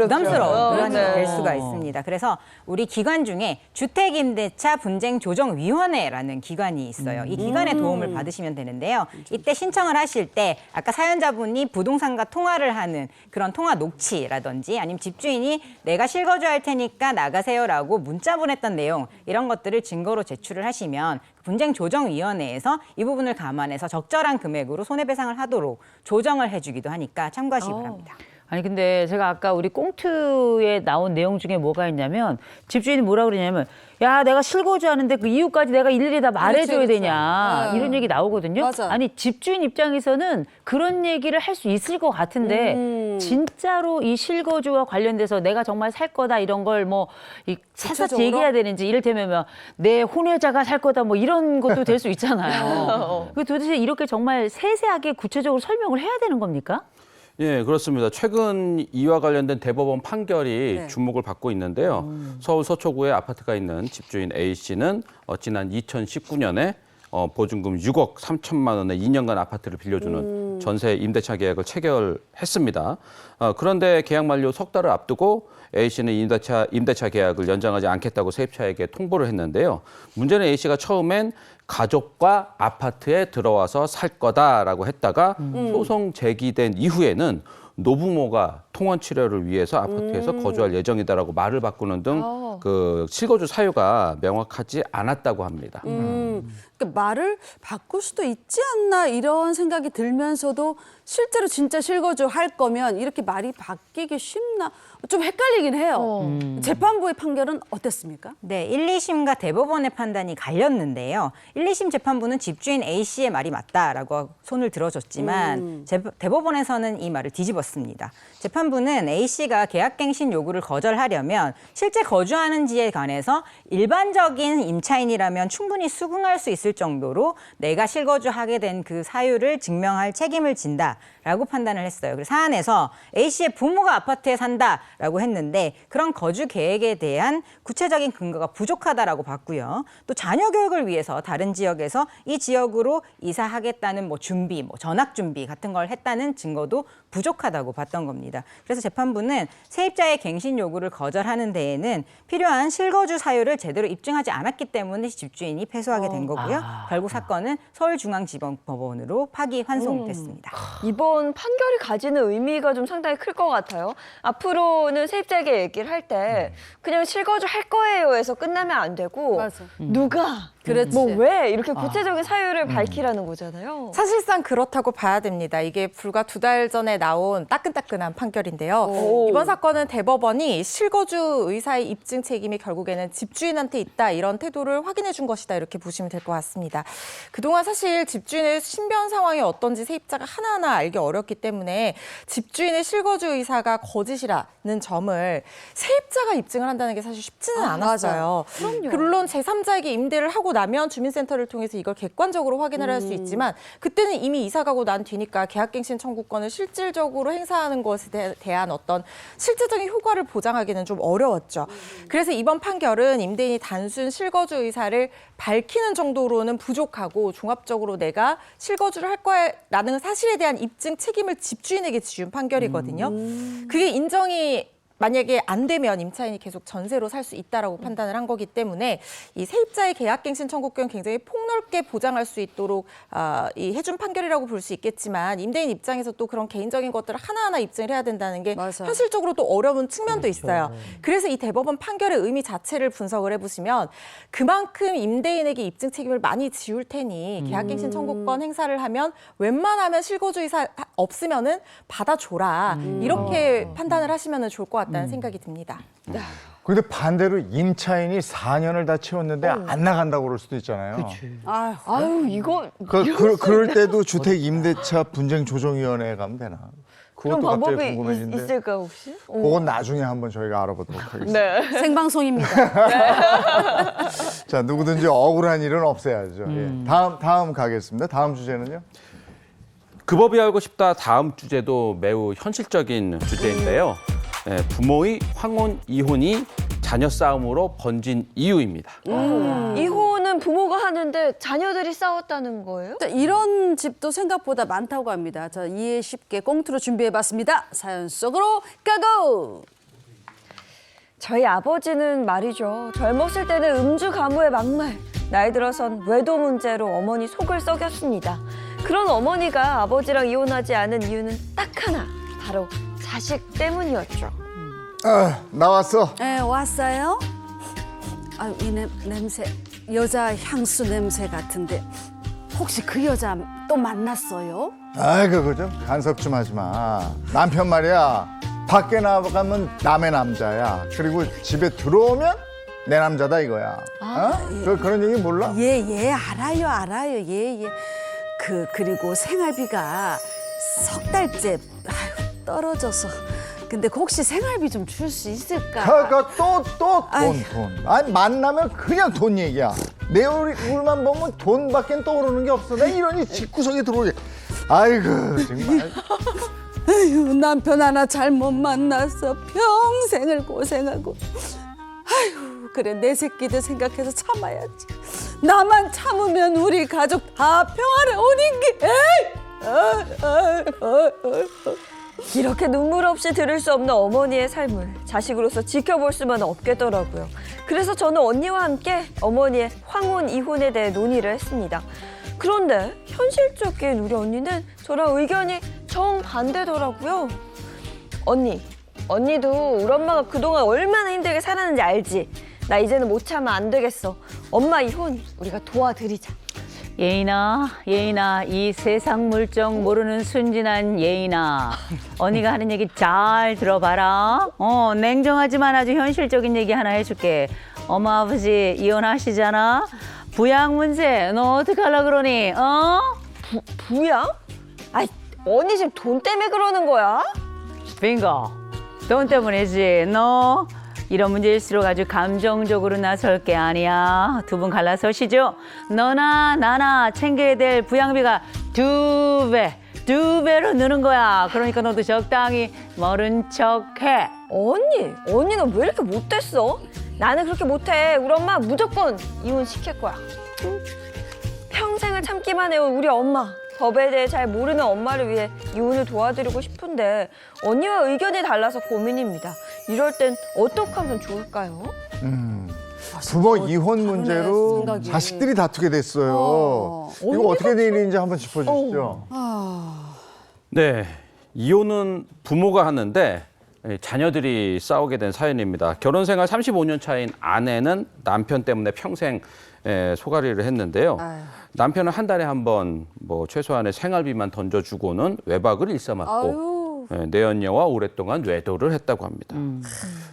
G: 부담스러운 그런 일이 될 수가 있습니다. 그래서 우리 기관 중에 주택임대차 분쟁조정위원회라는 기관이 있어요. 이 기관의 도움을 받으시면 되는데요. 이때 신청을 하실 때 아까 사연자분이 부동산과 통화를 하는 그런 통화 녹취라든지 아니면 집주인이 내가 실거주할 테니까 나가세요라고 문자 보냈던 내용 이런 것들을 증거로 제출을 하시면 분쟁조정위원회에서 이 부분을 감안해서 적절한 금액으로 손해배상을 하도록 조정을 해주기도 하니까 참고하시기 바랍니다.
F: 아니 근데 제가 아까 우리 꽁트에 나온 내용 중에 뭐가 있냐면 집주인이 뭐라 그러냐면 야 내가 실거주하는데 그 이유까지 내가 일일이 다 말해줘야
D: 그렇지.
F: 되냐 이런 얘기 나오거든요.
D: 맞아.
F: 아니 집주인 입장에서는 그런 얘기를 할 수 있을 것 같은데 진짜로 이 실거주와 관련돼서 내가 정말 살 거다 이런 걸 뭐 사사치
D: 구체적으로?
F: 얘기해야 되는지 이를테면 내 혼외자가 살 거다 뭐 이런 것도 될 수 있잖아요. 그 도대체 이렇게 정말 세세하게 구체적으로 설명을 해야 되는 겁니까?
E: 예, 그렇습니다. 최근 이와 관련된 대법원 판결이
D: 네.
E: 주목을 받고 있는데요. 서울 서초구에 아파트가 있는 집주인 A 씨는 지난 2019년에 보증금 6억 3천만 원에 2년간 아파트를 빌려주는 전세 임대차 계약을 체결했습니다. 그런데 계약 만료 석 달을 앞두고 A 씨는 임대차 계약을 연장하지 않겠다고 세입자에게 통보를 했는데요. 문제는 A 씨가 처음엔 가족과 아파트에 들어와서 살 거다라고 했다가 소송 제기된 이후에는 노부모가 통원 치료를 위해서 아파트에서 거주할 예정이다라고 말을 바꾸는 등 그 실거주 사유가 명확하지 않았다고 합니다.
D: 그러니까 말을 바꿀 수도 있지 않나 이런 생각이 들면서도 실제로 진짜 실거주 할 거면 이렇게 말이 바뀌기 쉽나 좀 헷갈리긴 해요. 재판부의 판결은 어땠습니까?
G: 네, 1, 2심과 대법원의 판단이 갈렸는데요. 1, 2심 재판부는 집주인 A 씨의 말이 맞다라고 손을 들어줬지만 대법원에서는 이 말을 뒤집었습니다. 재판부는 A 씨가 계약갱신 요구를 거절하려면 실제 거주하는지에 관해서 일반적인 임차인이라면 충분히 수긍할 수 있을 정도로 내가 실거주하게 된 그 사유를 증명할 책임을 진다라고 판단을 했어요. 그래서 사안에서 A 씨의 부모가 아파트에 산다라고 했는데 그런 거주 계획에 대한 구체적인 근거가 부족하다라고 봤고요. 또 자녀 교육을 위해서 다른 지역에서 이 지역으로 이사하겠다는 뭐 준비, 뭐 전학 준비 같은 걸 했다는 증거도 부족하다고 봤던 겁니다. 그래서 재판부는 세입자의 갱신 요구를 거절하는 데에는 필요한 실거주 사유를 제대로 입증하지 않았기 때문에 집주인이 패소하게 된 거고요. 결국 사건은 서울중앙지방법원으로 파기 환송됐습니다.
B: 이번 판결이 가지는 의미가 좀 상당히 클 것 같아요. 앞으로는 세입자에게 얘기를 할 때 그냥 실거주 할 거예요 해서 끝나면 안 되고
D: 맞아.
B: 누가,
D: 그렇지.
B: 뭐 왜 이렇게 구체적인 사유를 밝히라는 거잖아요.
C: 사실상 그렇다고 봐야 됩니다. 이게 불과 2달 전에 나온 따끈따끈한 판결인데요. 이번 사건은 대법원이 실거주 의사의 입증 책임이 결국에는 집주인한테 있다 이런 태도를 확인해 준 것이다 이렇게 보시면 될 것 같습니다. 그동안 사실 집주인의 신변 상황이 어떤지 세입자가 하나하나 알기 어렵기 때문에 집주인의 실거주 의사가 거짓이라는 점을 세입자가 입증을 한다는 게 사실 쉽지는 않았어요. 물론 제3자에게 임대를 하고 나면 주민센터를 통해서 이걸 객관적으로 확인을 할 수 있지만 그때는 이미 이사 가고 난 뒤니까 계약갱신 청구권을 실질적으로 행사하는 것에 대한 어떤 실질적인 효과를 보장하기는 좀 어려웠죠. 그래서 이번 판결은 임대인이 단순 실거주 의사를 밝히는 정도로는 부족하고 종합적으로 내가 실거주를 할 거야라는 사실에 대한 입증 책임을 집주인에게 지운 판결이거든요. 그게 인정이 만약에 안 되면 임차인이 계속 전세로 살 수 있다라고 판단을 한 거기 때문에 이 세입자의 계약갱신 청구권 굉장히 폭넓게 보장할 수 있도록 이 해준 판결이라고 볼 수 있겠지만 임대인 입장에서 또 그런 개인적인 것들을 하나하나 입증을 해야 된다는 게
D: 맞아.
C: 현실적으로 또 어려운 측면도 있어요. 그래서 이 대법원 판결의 의미 자체를 분석을 해보시면 그만큼 임대인에게 입증 책임을 많이 지울 테니 계약갱신 청구권 행사를 하면 웬만하면 실거주 의사 없으면은 받아줘라 이렇게 판단을 하시면 좋을 것 같다는 생각이 듭니다.
A: 근데 반대로 임차인이 4년을 다 채웠는데 안 나간다고 그럴 수도 있잖아요.
B: 아유, 이거
A: 그럴 때도 주택 임대차 분쟁 조정위원회에 가면 되나?
B: 그런
A: 그것도 갑자기
B: 방법이
A: 궁금해진데.
B: 있을까 혹시?
A: 그건 나중에 한번 저희가 알아보도록 하겠습니다.
B: 네.
D: 생방송입니다.
A: 자, 누구든지 억울한 일은 없애야죠. 예. 다음 가겠습니다. 다음 주제는요?
E: 그 법이 알고 싶다 다음 주제도 매우 현실적인 주제인데요. 부모의 황혼, 이혼이 자녀 싸움으로 번진 이유입니다.
B: 이혼은 부모가 하는데 자녀들이 싸웠다는 거예요?
D: 자, 이런 집도 생각보다 많다고 합니다. 자, 이해 쉽게 꽁트로 준비해봤습니다. 사연 속으로 가고!
B: 저희 아버지는 말이죠. 젊었을 때는 음주 가무에 막말, 나이 들어선 외도 문제로 어머니 속을 썩였습니다. 그런 어머니가 아버지랑 이혼하지 않은 이유는 딱 하나, 바로 자식 때문이었죠.
A: 나왔어.
D: 네, 왔어요? 아, 이 냄새, 여자 향수 냄새 같은데 혹시 그 여자 또 만났어요?
A: 아이, 그거 좀 간섭 좀 하지 마. 남편 말이야. 밖에 나가면 남의 남자야. 그리고 집에 들어오면 내 남자다 이거야. 그런 얘기 몰라?
D: 예, 알아요. 예. 그리고 생활비가 석 달째 떨어져서. 근데 혹시 생활비 좀 줄 수 있을까?
A: 또
D: 아이.
A: 돈. 아니, 만나면 그냥 돈 얘기야. 내 얼굴만 보면 돈밖에 떠오르는 게 없어. 나 이러니 집구석에 들어오게. 아이고, 정말.
D: 아유, 남편 하나 잘못 만나서 평생을 고생하고. 아유, 그래, 내 새끼들 생각해서 참아야지. 나만 참으면 우리 가족 다 평화를 오는게.
B: 이렇게 눈물 없이 들을 수 없는 어머니의 삶을 자식으로서 지켜볼 수만 없겠더라고요. 그래서 저는 언니와 함께 어머니의 황혼, 이혼에 대해 논의를 했습니다. 그런데 현실적인 우리 언니는 저랑 의견이 정반대더라고요. 언니도 우리 엄마가 그동안 얼마나 힘들게 살았는지 알지? 나 이제는 못 참아 안 되겠어. 엄마 이혼 우리가 도와드리자.
F: 예인아, 이 세상 물정 모르는 순진한 예인아. 언니가 하는 얘기 잘 들어봐라. 냉정하지만 아주 현실적인 얘기 하나 해줄게. 엄마, 아버지 이혼하시잖아. 부양 문제 너 어떡하려고 그러니?
B: 부양? 아이, 언니 지금 돈 때문에 그러는 거야?
F: 빙고. 돈 때문이지. 너 이런 문제일수록 아주 감정적으로 나설 게 아니야. 두 분 갈라서시죠. 너나 나나 챙겨야 될 부양비가 두 배로 느는 거야. 그러니까 너도 적당히 모른 척해.
B: 언니는 왜 이렇게 못됐어? 나는 그렇게 못해. 우리 엄마 무조건 이혼시킬 거야. 응? 평생을 참기만 해온 우리 엄마. 법에 대해 잘 모르는 엄마를 위해 이혼을 도와드리고 싶은데 언니와 의견이 달라서 고민입니다. 이럴 땐 어떻게 하면 좋을까요?
A: 부모 이혼 문제로
D: 생각이.
A: 자식들이 다투게 됐어요. 이거 어떻게 된 일인지 한번 짚어주시죠.
E: 네, 이혼은 부모가 하는데 자녀들이 싸우게 된 사연입니다. 결혼 생활 35년 차인 아내는 남편 때문에 평생 소가리를 했는데요. 남편은 한 달에 한 번 뭐 최소한의 생활비만 던져주고는 외박을 일삼았고 내연녀와 오랫동안 외도를 했다고 합니다.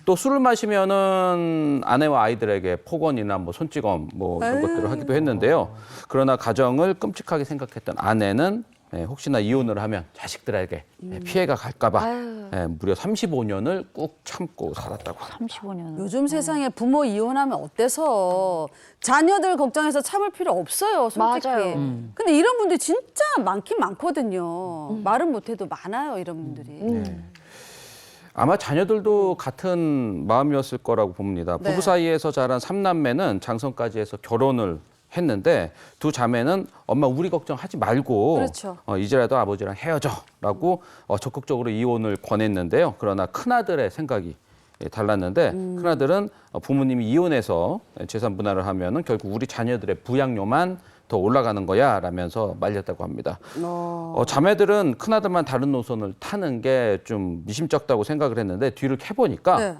E: 또 술을 마시면은 아내와 아이들에게 폭언이나 뭐 손찌검 뭐 이런 것들을 하기도 했는데요. 그러나 가정을 끔찍하게 생각했던 아내는 혹시나 이혼을 하면 자식들에게 피해가 갈까봐 무려 35년을 꾹 참고 살았다고 합니다.
F: 35년.
D: 요즘 세상에 부모 이혼하면 어때서 자녀들 걱정해서 참을 필요 없어요, 솔직히.
B: 맞아요.
D: 근데 이런 분들이 진짜 많긴 많거든요. 말은 못해도 많아요, 이런 분들이.
E: 아마 자녀들도 같은 마음이었을 거라고 봅니다.
D: 네.
E: 부부 사이에서 자란 3남매는 장성까지 해서 결혼을 했는데 두 자매는 엄마 우리 걱정하지 말고
D: 그렇죠.
E: 이제라도 아버지랑 헤어져라고 적극적으로 이혼을 권했는데요. 그러나 큰아들의 생각이 달랐는데 큰아들은 부모님이 이혼해서 재산 분할을 하면은 결국 우리 자녀들의 부양료만 더 올라가는 거야 라면서 말렸다고 합니다. 자매들은 큰아들만 다른 노선을 타는 게 좀 미심쩍다고 생각을 했는데 뒤를 캐보니까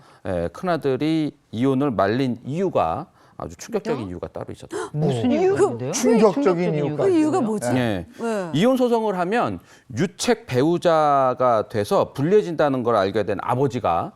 E: 큰아들이 이혼을 말린 이유가 아주 충격적인 이유가 따로 있었다.
F: 무슨 이유인데요?
A: 충격적인 이유가
D: 그 이유가
A: 있어요.
D: 뭐지?
E: 네.
D: 네.
E: 이혼 소송을 하면 유책 배우자가 돼서 불리해진다는 걸 알게 된 아버지가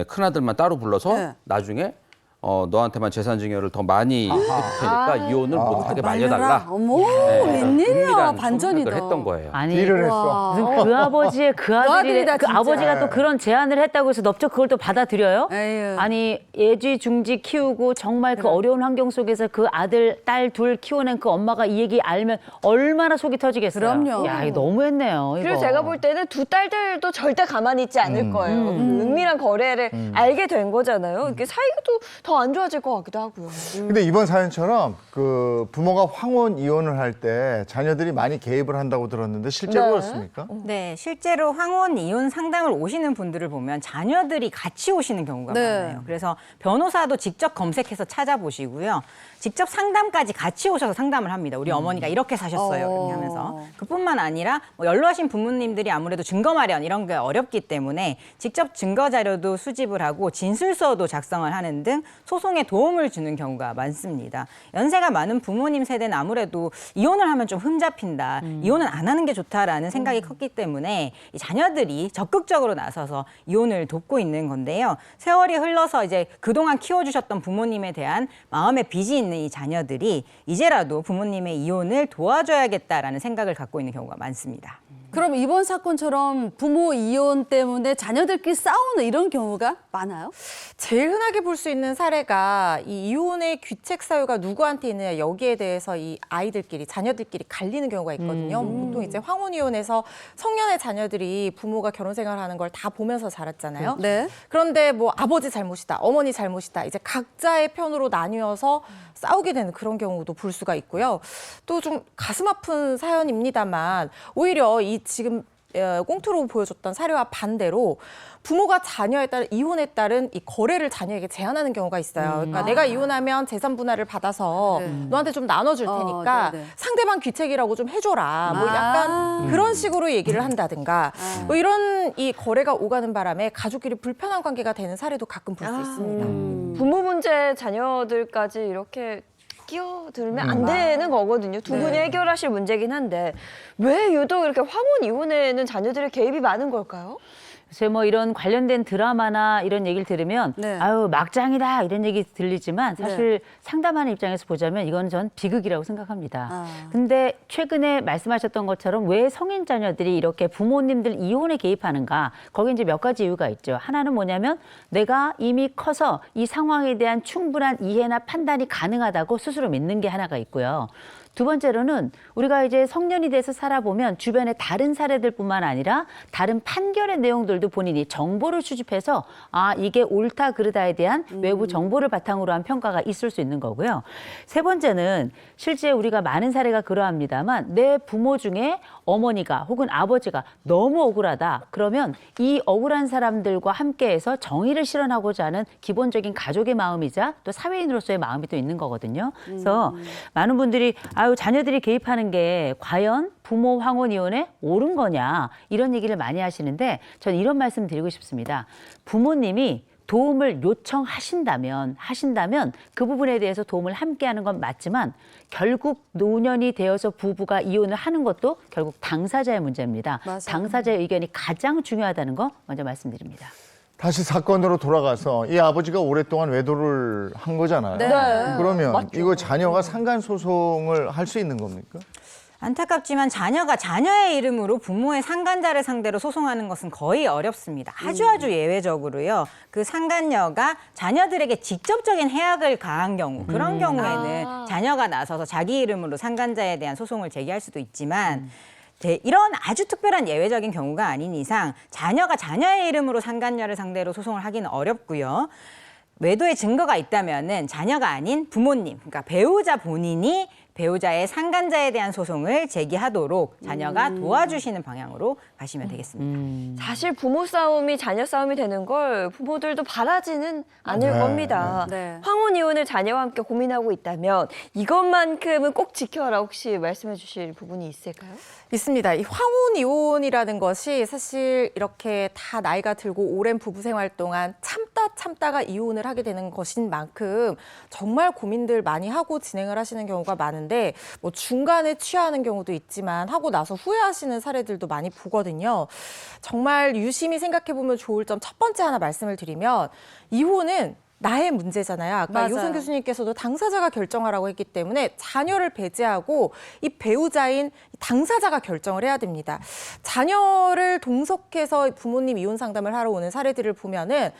E: 큰아들만 따로 불러서
D: 네.
E: 나중에 너한테만 재산 증여를 더 많이 해줄 테니까 이혼을 못하게 말려달라.
D: 어머,
E: 네,
D: 웬일이야.
E: 은밀한
D: 반전이다.
E: 선택을 했던 거예요.
F: 아니
A: 딜을 했어.
F: 무슨 그 아버지의 그 아들이
D: 아들이다,
F: 그
D: 진짜.
F: 아버지가 또 그런 제안을 했다고 해서 넙적 그걸 또 받아들여요?
D: 에휴.
F: 아니 애지중지 키우고 정말 그 어려운 환경 속에서 그 아들 딸 둘 키워낸 그 엄마가 이 얘기 알면 얼마나 속이 터지겠어요.
D: 그럼요.
F: 야 이거 너무했네요. 이거.
B: 그리고 제가 볼 때는 두 딸들도 절대 가만히 있지 않을 거예요. 그 은밀한 거래를 알게 된 거잖아요. 이게 사이도 더 안 좋아질 것 같기도 하고요.
A: 근데 이번 사연처럼 그 부모가 황혼 이혼을 할 때 자녀들이 많이 개입을 한다고 들었는데 실제로
B: 네.
A: 그렇습니까?
G: 네, 실제로 황혼 이혼 상담을 오시는 분들을 보면 자녀들이 같이 오시는 경우가
D: 네.
G: 많아요. 그래서 변호사도 직접 검색해서 찾아보시고요. 직접 상담까지 같이 오셔서 상담을 합니다. 우리 어머니가 이렇게 사셨어요. 이렇게 하면서. 그뿐만 아니라 뭐 연로하신 부모님들이 아무래도 증거 마련 이런 게 어렵기 때문에 직접 증거 자료도 수집을 하고 진술서도 작성을 하는 등 소송에 도움을 주는 경우가 많습니다. 연세가 많은 부모님 세대는 아무래도 이혼을 하면 좀 흠잡힌다. 이혼은 안 하는 게 좋다라는 생각이 컸기 때문에 이 자녀들이 적극적으로 나서서 이혼을 돕고 있는 건데요. 세월이 흘러서 이제 그동안 키워주셨던 부모님에 대한 마음의 빚이 있는 이 자녀들이 이제라도 부모님의 이혼을 도와줘야겠다라는 생각을 갖고 있는 경우가 많습니다.
D: 그럼 이번 사건처럼 부모 이혼 때문에 자녀들끼리 싸우는 이런 경우가 많아요?
C: 제일 흔하게 볼 수 있는 사례가 이 이혼의 귀책 사유가 누구한테 있느냐 여기에 대해서 이 아이들끼리 자녀들끼리 갈리는 경우가 있거든요. 보통 이제 황혼 이혼에서 성년의 자녀들이 부모가 결혼 생활하는 걸 다 보면서 자랐잖아요.
D: 네.
C: 그런데 뭐 아버지 잘못이다, 어머니 잘못이다 이제 각자의 편으로 나뉘어서 싸우게 되는 그런 경우도 볼 수가 있고요. 또 좀 가슴 아픈 사연입니다만 오히려 이 지금 꽁트로 보여줬던 사례와 반대로 부모가 자녀에 따른 이혼에 따른 이 거래를 자녀에게 제한하는 경우가 있어요. 그러니까 내가 이혼하면 재산 분할을 받아서 너한테 좀 나눠줄 테니까
D: 네네.
C: 상대방 귀책이라고 좀 해줘라. 뭐 약간 그런 식으로 얘기를 한다든가 뭐 이런 이 거래가 오가는 바람에 가족끼리 불편한 관계가 되는 사례도 가끔 볼 수 있습니다.
B: 부모 문제 자녀들까지 이렇게 끼어들면 안 되는 거거든요. 두 분이 해결하실 문제긴 한데 왜 유독 이렇게 황혼 이혼에는 자녀들의 개입이 많은 걸까요?
F: 글쎄 뭐 이런 관련된 드라마나 이런 얘기를 들으면
D: 네.
F: 아유 막장이다 이런 얘기 들리지만 사실 상담하는 입장에서 보자면 이건 전 비극이라고 생각합니다. 근데 최근에 말씀하셨던 것처럼 왜 성인 자녀들이 이렇게 부모님들 이혼에 개입하는가? 거기 이제 몇 가지 이유가 있죠. 하나는 뭐냐면 내가 이미 커서 이 상황에 대한 충분한 이해나 판단이 가능하다고 스스로 믿는 게 하나가 있고요. 두 번째로는 우리가 이제 성년이 돼서 살아보면 주변의 다른 사례들뿐만 아니라 다른 판결의 내용들도 본인이 정보를 수집해서 아 이게 옳다 그르다에 대한 외부 정보를 바탕으로 한 평가가 있을 수 있는 거고요. 세 번째는 실제 우리가 많은 사례가 그러합니다만 내 부모 중에 어머니가 혹은 아버지가 너무 억울하다. 그러면 이 억울한 사람들과 함께해서 정의를 실현하고자 하는 기본적인 가족의 마음이자 또 사회인으로서의 마음이 또 있는 거거든요. 그래서 많은 분들이 아유 자녀들이 개입하는 게 과연 부모 황혼 이혼에 옳은 거냐 이런 얘기를 많이 하시는데 전 이런 말씀 드리고 싶습니다. 부모님이 도움을 요청하신다면 그 부분에 대해서 도움을 함께하는 건 맞지만 결국 노년이 되어서 부부가 이혼을 하는 것도 결국 당사자의 문제입니다.
D: 맞아요.
F: 당사자의 의견이 가장 중요하다는 거 먼저 말씀드립니다.
A: 다시 사건으로 돌아가서 이 아버지가 오랫동안 외도를 한 거잖아요. 그러면 이거 자녀가 상간 소송을 할 수 있는 겁니까?
G: 안타깝지만 자녀가 자녀의 이름으로 부모의 상간자를 상대로 소송하는 것은 거의 어렵습니다. 아주 예외적으로요. 그 상간녀가 자녀들에게 직접적인 해악을 가한 경우, 그런 경우에는 자녀가 나서서 자기 이름으로 상간자에 대한 소송을 제기할 수도 있지만 이런 아주 특별한 예외적인 경우가 아닌 이상 자녀가 자녀의 이름으로 상간녀를 상대로 소송을 하기는 어렵고요. 외도의 증거가 있다면은 자녀가 아닌 부모님, 그러니까 배우자 본인이 배우자의 상간자에 대한 소송을 제기하도록 자녀가 도와주시는 방향으로 가시면 되겠습니다.
B: 사실 부모 싸움이 자녀 싸움이 되는 걸 부모들도 바라지는 않을
A: 네,
B: 겁니다.
D: 네.
B: 황혼 이혼을 자녀와 함께 고민하고 있다면 이것만큼은 꼭 지켜라. 혹시 말씀해 주실 부분이 있을까요?
C: 있습니다. 이 황혼 이혼이라는 것이 사실 이렇게 다 나이가 들고 오랜 부부 생활 동안 참다가 이혼을 하게 되는 것인 만큼 정말 고민들 많이 하고 진행을 하시는 경우가 많은데 뭐 중간에 취하는 경우도 있지만 하고 나서 후회하시는 사례들도 많이 보거든요. 정말 유심히 생각해 보면 좋을 점 첫 번째 하나 말씀을 드리면 이혼은 나의 문제잖아요. 아까
D: 맞아요.
C: 요선 교수님께서도 당사자가 결정하라고 했기 때문에 자녀를 배제하고 이 배우자인 당사자가 결정을 해야 됩니다. 자녀를 동석해서 부모님 이혼 상담을 하러 오는 사례들을 보면은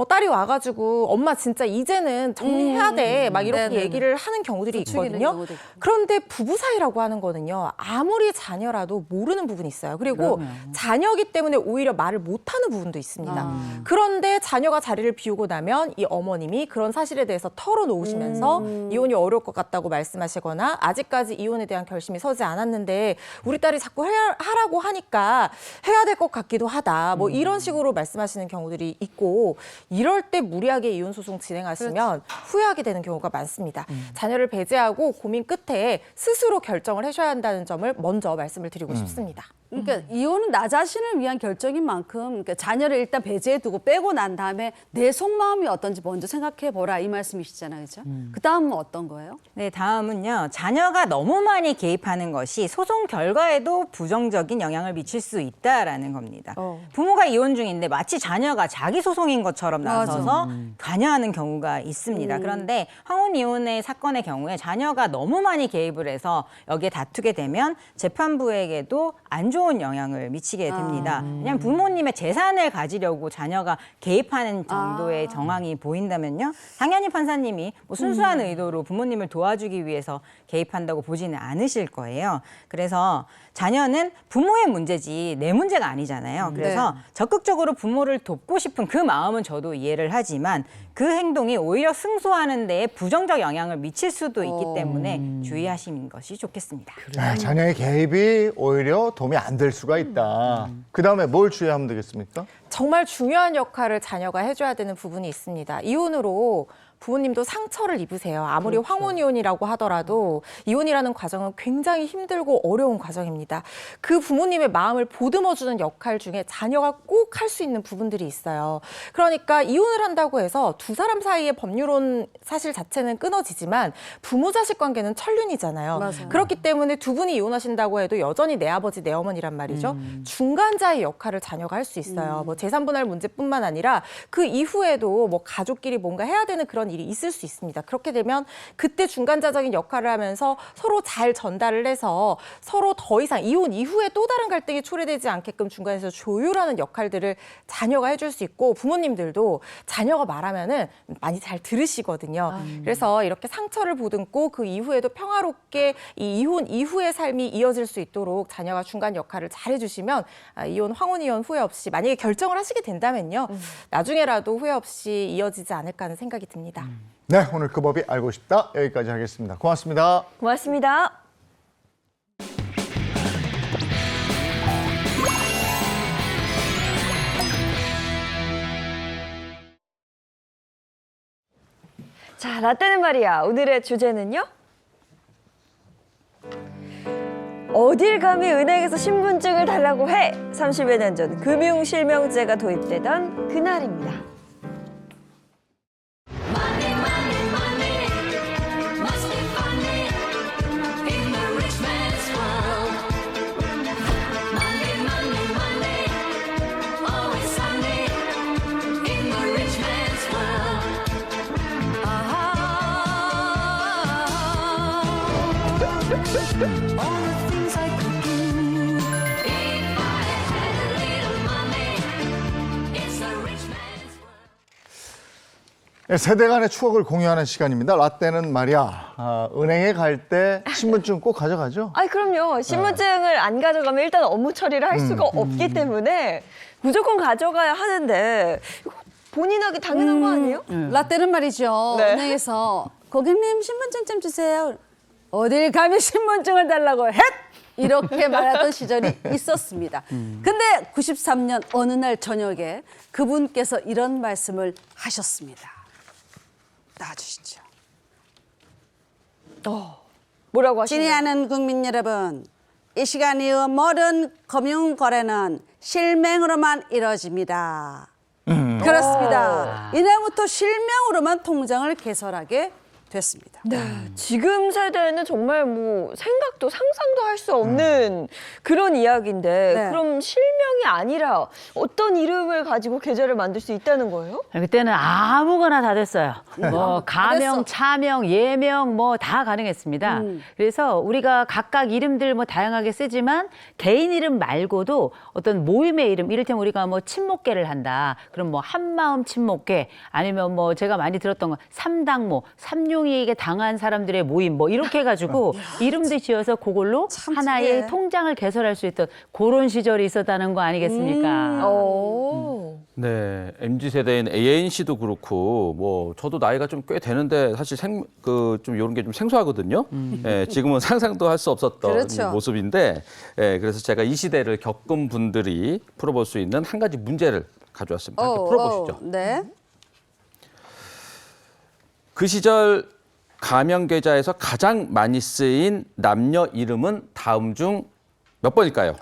C: 딸이 와가지고 엄마 진짜 이제는 정리해야 돼 막 이렇게
D: 네네네.
C: 얘기를 하는 경우들이
D: 부추기는
C: 있거든요.
D: 경우도 있고.
C: 그런데 부부 사이라고 하는 거는요. 아무리 자녀라도 모르는 부분이 있어요. 그리고 자녀기 때문에 오히려 말을 못하는 부분도 있습니다. 그런데 자녀가 자리를 비우고 나면 이 어머님이 그런 사실에 대해서 털어놓으시면서 이혼이 어려울 것 같다고 말씀하시거나 아직까지 이혼에 대한 결심이 서지 않았는데 우리 딸이 자꾸 하라고 하니까 해야 될 것 같기도 하다. 뭐 이런 식으로 말씀하시는 경우들이 있고 이럴 때 무리하게 이혼 소송 진행하시면 후회하게 되는 경우가 많습니다. 자녀를 배제하고 고민 끝에 스스로 결정을 하셔야 한다는 점을 먼저 말씀을 드리고 싶습니다.
D: 그러니까 이혼은 나 자신을 위한 결정인 만큼 그러니까 자녀를 일단 배제해두고 빼고 난 다음에 내 속마음이 어떤지 먼저 생각해보라 이 말씀이시잖아요. 그렇죠? 그 다음은 어떤 거예요?
G: 네, 다음은요. 자녀가 너무 많이 개입하는 것이 소송 결과에도 부정적인 영향을 미칠 수 있다라는 겁니다. 부모가 이혼 중인데 마치 자녀가 자기 소송인 것처럼 나서서 관여하는 경우가 있습니다. 그런데 황혼 이혼의 사건의 경우에 자녀가 너무 많이 개입을 해서 여기에 다투게 되면 재판부에게도 안 좋은 영향을 미치게 됩니다. 왜냐하면 부모님의 재산을 가지려고 자녀가 개입하는 정도의 정황이 보인다면요. 당연히 판사님이 뭐 순수한 의도로 부모님을 도와주기 위해서 개입한다고 보지는 않으실 거예요. 그래서 자녀는 부모의 문제지 내 문제가 아니잖아요. 그래서 적극적으로 부모를 돕고 싶은 그 마음은 저도 이해를 하지만 그 행동이 오히려 승소하는 데에 부정적 영향을 미칠 수도 있기 때문에 주의하시는 것이 좋겠습니다.
A: 자녀의 개입이 오히려 도움이 안 될 수가 있다. 그다음에 뭘 주의하면 되겠습니까?
C: 정말 중요한 역할을 자녀가 해줘야 되는 부분이 있습니다. 이혼으로 부모님도 상처를 입으세요. 아무리 황혼 이혼이라고 하더라도 이혼이라는 과정은 굉장히 힘들고 어려운 과정입니다. 그 부모님의 마음을 보듬어주는 역할 중에 자녀가 꼭 할 수 있는 부분들이 있어요. 그러니까 이혼을 한다고 해서 두 사람 사이의 법률혼 사실 자체는 끊어지지만 부모 자식 관계는 천륜이잖아요.
D: 맞아요.
C: 그렇기 때문에 두 분이 이혼하신다고 해도 여전히 내 아버지 내 어머니란 말이죠. 중간자의 역할을 자녀가 할 수 있어요. 뭐 재산 분할 문제뿐만 아니라 그 이후에도 뭐 가족끼리 뭔가 해야 되는 그런 일이 있을 수 있습니다. 그렇게 되면 그때 중간자적인 역할을 하면서 서로 잘 전달을 해서 서로 더 이상 이혼 이후에 또 다른 갈등이 초래되지 않게끔 중간에서 조율하는 역할들을 자녀가 해줄 수 있고 부모님들도 자녀가 말하면은 많이 잘 들으시거든요. 그래서 이렇게 상처를 보듬고 그 이후에도 평화롭게 이 이혼 이후의 삶이 이어질 수 있도록 자녀가 중간 역할을 잘 해주시면 이혼 황혼 이혼 후회 없이 만약에 결정을 하시게 된다면요. 나중에라도 후회 없이 이어지지 않을까 하는 생각이 듭니다.
A: 네, 오늘 그 법이 알고 싶다 여기까지 하겠습니다. 고맙습니다.
B: 고맙습니다. 자, 라떼는 말이야. 오늘의 주제는요. 어딜 감히 은행에서 신분증을 달라고 해. 30여 년 전 금융실명제가 도입되던 그날입니다.
A: 세대 간의 추억을 공유하는 시간입니다. 라떼는 말이야, 은행에 갈 때 신분증 꼭 가져가죠?
B: 아이 그럼요. 신분증을 안 가져가면 일단 업무 처리를 할 수가 없기 때문에 무조건 가져가야 하는데 이거 본인하기 당연한 거 아니에요?
D: 라떼는 말이죠.
B: 네.
D: 은행에서 고객님 신분증 좀 주세요. 어딜 가면 신분증을 달라고 헷! 이렇게 말하던 시절이 있었습니다. 근데 93년 어느 날 저녁에 그분께서 이런 말씀을 하셨습니다. 나와주시죠.
B: 뭐라고 하시나요?
D: 친애하는 국민 여러분, 이 시간 이후 모든 금융 거래는 실명으로만 이루어집니다. 그렇습니다. 이날부터 실명으로만 통장을 개설하게 됐습니다.
B: 네, 지금 세대는 정말 뭐 생각도 상상도 할 수 없는 그런 이야기인데
D: 네.
B: 그럼 실명이 아니라 어떤 이름을 가지고 계좌를 만들 수 있다는 거예요?
F: 그때는 아무거나 다 됐어요. 뭐 가명,
D: 됐어.
F: 차명, 예명 뭐 다 가능했습니다. 그래서 우리가 각각 이름들 뭐 다양하게 쓰지만 개인 이름 말고도 어떤 모임의 이름, 이를테면 우리가 뭐 친목계를 한다. 그럼 뭐 한마음 친목계 아니면 뭐 제가 많이 들었던 건 삼당모, 삼룡이에게 당한 사람들의 모임 뭐 이렇게 해가지고 이름도 지어서 그걸로
D: 참
F: 하나의
D: 특이해.
F: 통장을 개설할 수 있던 그런 시절이 있었다는 거 아니겠습니까?
B: 오.
E: 네, MZ 세대인 ANC도 그렇고 뭐 저도 나이가 좀 꽤 되는데 사실 좀 이런 게 좀 생소하거든요. 예, 지금은 상상도 할 수 없었던
D: 그렇죠.
E: 모습인데, 예, 그래서 제가 이 시대를 겪은 분들이 풀어볼 수 있는 한 가지 문제를 가져왔습니다. 함께 풀어보시죠.
D: 네.
E: 그 시절 가명 계좌에서 가장 많이 쓰인 남녀 이름은 다음 중 몇 번일까요?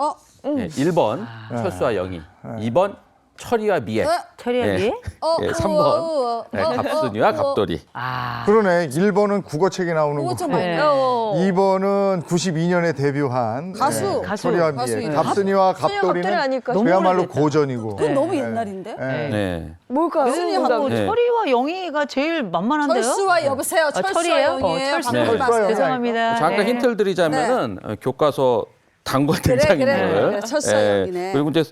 E: 예, 1번 철수와 영희, 2번 철이와 미애,
F: 철이야기?
E: 예, 3번 갑순이와 갑돌이.
F: 아,
A: 그러네. 1번은 국어책에 나오는
D: 그거
A: 거.
D: 좀
F: 네.
B: 어.
A: 2번은 92년에 데뷔한
D: 가수.
F: 가수.
A: 철이와
D: 가수
A: 미애.
D: 이름.
A: 갑순이와
B: 갑돌이
A: 갑돌이는
B: 아닐까?
F: 너무
A: 그야말로
F: 오래됐다.
A: 고전이고.
D: 그건 너무 옛날인데?
E: 네.
B: 뭘까요?
F: 뭐
E: 네.
F: 철이와 영희가 제일 만만한데요?
D: 철수와 여보세요. 철수와
F: 철이에요?
D: 영희예요.
F: 철수.
A: 네. 철수와 영희.
F: 죄송합니다.
E: 잠깐
F: 네.
E: 힌트를 드리자면은 교과서 단권 등장인물.
D: 그래. 철수와 영희네.
E: 그리고 이제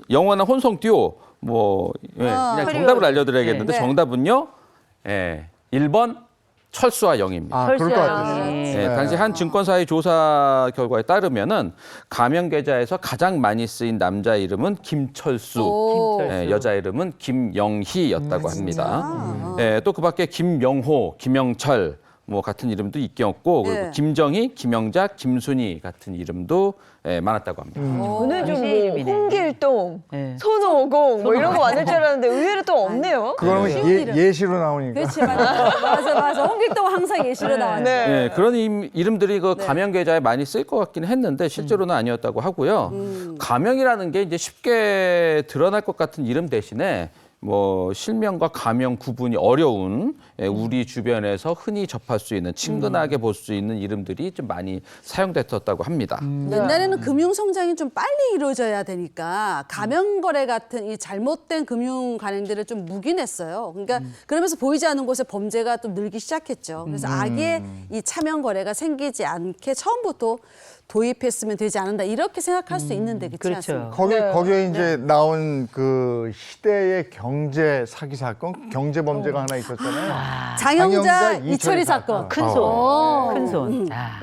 E: 영원한 혼성 듀오 뭐 그냥 정답을 알려드려야겠는데
F: 네.
E: 정답은요. 1번 철수와 영희입니다.
A: 아, 그럴 것
F: 철수와
A: 같았어요.
F: 영희.
E: 네, 당시 한 증권사의 조사 결과에 따르면은 가명 계좌에서 가장 많이 쓰인 남자 이름은 김철수,
D: 오.
E: 여자 이름은 김영희였다고 합니다. 또 그밖에 김명호, 김영철 뭐 같은 이름도 있겠고 그리고
D: 네.
E: 김정희, 김영자, 김순희 같은 이름도 많았다고 합니다.
B: 오늘
F: 당시
B: 좀뭐
F: 이름이네.
B: 홍길동,
F: 네.
B: 손오공 뭐 이런 거 많을 줄 알았는데 의외로 또 없네요.
A: 그거는 예시로 나오니까.
D: 그렇지, 맞아. 홍길동 항상 예시로 나왔죠.
B: 네.
E: 네, 그런 이름들이 그 가명 계좌에 많이 쓸 것 같긴 했는데 실제로는 아니었다고 하고요. 가명이라는 게 이제 쉽게 드러날 것 같은 이름 대신에 뭐 실명과 가명 구분이 어려운 우리 주변에서 흔히 접할 수 있는 친근하게 볼 수 있는 이름들이 좀 많이 사용됐었다고 합니다.
D: 옛날에는 금융 성장이 좀 빨리 이루어져야 되니까 가명 거래 같은 이 잘못된 금융 관행들을 좀 묵인했어요. 그러니까 그러면서 보이지 않는 곳에 범죄가 또 늘기 시작했죠. 그래서 악의 이 차명 거래가 생기지 않게 처음부터 도입했으면 되지 않는다 이렇게 생각할 수 있는데 그렇지
F: 그렇죠.
D: 않습니까?
A: 거기에 이제 나온 그 시대의 경제 사기 사건, 경제 범죄가 하나 있었잖아요.
D: 장영자 이철이 사건.
F: 큰 손. 큰 손. 아.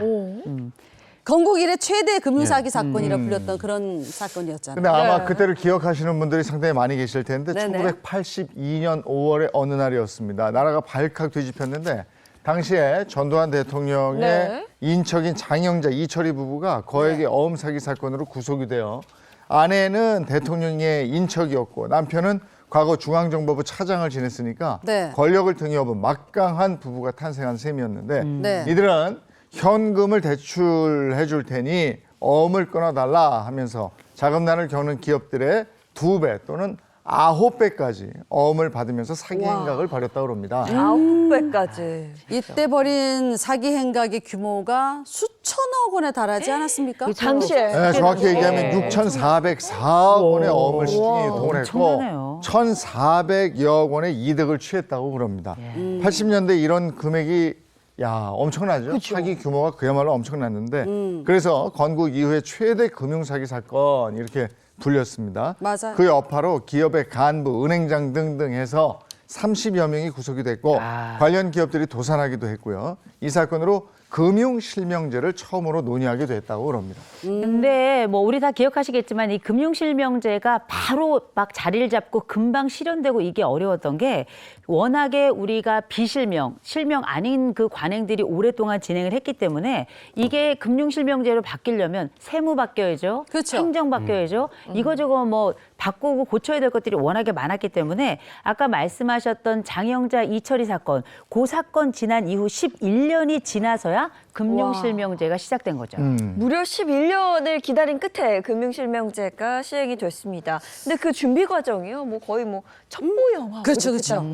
D: 건국 이래 최대 금융 사기 사건이라 불렸던 그런 사건이었잖아요.
A: 근데 아마 그때를 기억하시는 분들이 상당히 많이 계실 텐데
D: 네네.
A: 1982년 5월의 어느 날이었습니다. 나라가 발칵 뒤집혔는데 당시에 전두환 대통령의
B: 네.
A: 인척인 장영자 이철이 부부가 거액의 어음 사기 사건으로 구속이 돼요. 아내는 대통령의 인척이었고 남편은 과거 중앙정보부 차장을 지냈으니까
D: 네.
A: 권력을 등에 업은 막강한 부부가 탄생한 셈이었는데
D: 네.
A: 이들은 현금을 대출해 줄 테니 어음을 끊어달라 하면서 자금난을 겪는 기업들의 2배 또는 9배까지 어음을 받으면서 사기 행각을 벌였다고 합니다.
B: 9배까지.
D: 이때 벌인 사기 행각의 규모가 수천억 원에 달하지 않았습니까?
B: 당시에.
A: 네, 정확히 얘기하면 6,404억 원의 어음을 시중에 동원했고
F: 엄청나네요.
A: 1,400여 원의 이득을 취했다고 그럽니다. 80년대 이런 금액이 엄청나죠. 사기 규모가 그야말로 엄청났는데 그래서 건국 이후에 최대 금융사기 사건 이렇게 불렸습니다.
D: 맞아요.
A: 그 여파로 기업의 간부, 은행장 등등 해서 30여 명이 구속이 됐고 관련 기업들이 도산하기도 했고요. 이 사건으로 금융실명제를 처음으로 논의하게 됐다고 그럽니다.
F: 근데 뭐 우리 다 기억하시겠지만 이 금융실명제가 바로 막 자리를 잡고 금방 실현되고 이게 어려웠던 게 워낙에 우리가 비실명, 실명 아닌 그 관행들이 오랫동안 진행을 했기 때문에 이게 금융실명제로 바뀌려면 세무 바뀌어야죠.
D: 그렇죠.
F: 행정 바뀌어야죠. 이거저거 뭐 바꾸고 고쳐야 될 것들이 워낙에 많았기 때문에 아까 말씀하셨던 장영자 이철희 사건, 그 사건 지난 이후 11년이 지나서야 금융실명제가 시작된 거죠.
B: 무려 11년을 기다린 끝에 금융실명제가 시행이 됐습니다. 근데 그 준비 과정이요, 뭐 거의 뭐 첩보 영화.
D: 그렇죠, 그렇죠.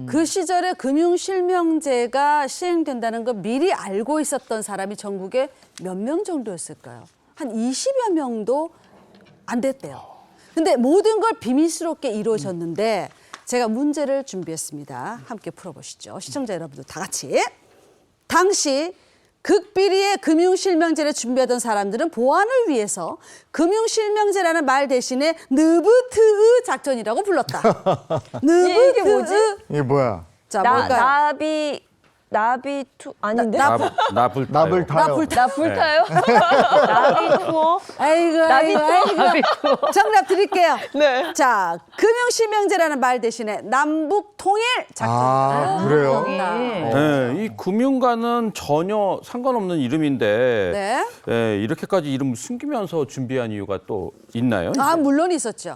D: 그 시절에 금융실명제가 시행된다는 걸 미리 알고 있었던 사람이 전국에 몇 명 정도였을까요? 한 20여 명도 안 됐대요. 근데 모든 걸 비밀스럽게 이루어졌는데 제가 문제를 준비했습니다. 함께 풀어보시죠. 시청자 여러분들 다 같이. 당시 극비리의 금융실명제를 준비하던 사람들은 보안을 위해서 금융실명제라는 말 대신에 느브트으 작전이라고 불렀다.
B: 이게 뭐지?
A: 이게 뭐야?
D: 자, 뭘까요?
B: 나비투 아닌데?
E: 나불
A: 나불 타요.
B: 나 불타요?
F: 나비 투어?
D: 아이고,
B: 나비
D: 아이고. 정답 드릴게요.
B: 네.
D: 자, 금융실명제라는 말 대신에 남북 통일 작전.
A: 아, 그래요?
E: 네, 이 금융과는 전혀 상관없는 이름인데
D: 네.
E: 예, 이렇게까지 이름을 숨기면서 준비한 이유가 또 있나요?
D: 아, 물론 있었죠.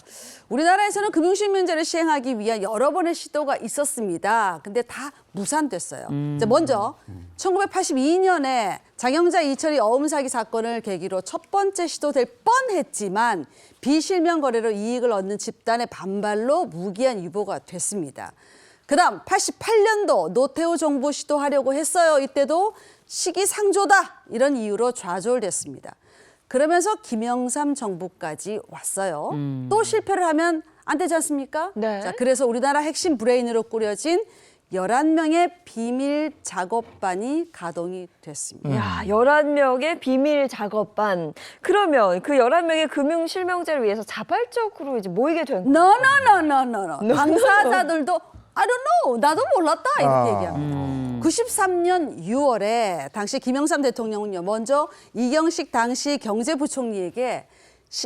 D: 우리나라에서는 금융실명제를 시행하기 위한 여러 번의 시도가 있었습니다. 근데 다 무산됐어요. 자, 먼저 1982년에 장영자 이철희 어음 사기 사건을 계기로 첫 번째 시도될 뻔했지만 비실명 거래로 이익을 얻는 집단의 반발로 무기한 유보가 됐습니다. 그다음 88년도 노태우 정부 시도하려고 했어요. 이때도 시기상조다 이런 이유로 좌절됐습니다. 그러면서 김영삼 정부까지 왔어요. 또 실패를 하면 안 되지 않습니까?
B: 네.
D: 자, 그래서 우리나라 핵심 브레인으로 꾸려진 11명의 비밀 작업반이 가동이 됐습니다.
B: 야, 11명의 비밀 작업반. 그러면 그 11명의 금융 실명제를 위해서 자발적으로 이제 모이게 된 거예요.
D: No. 당사자들도 I don't know. 나도 몰랐다. 이렇게 얘기합니다. 93년 6월에 당시 김영삼 대통령은요. 먼저 이경식 당시 경제부총리에게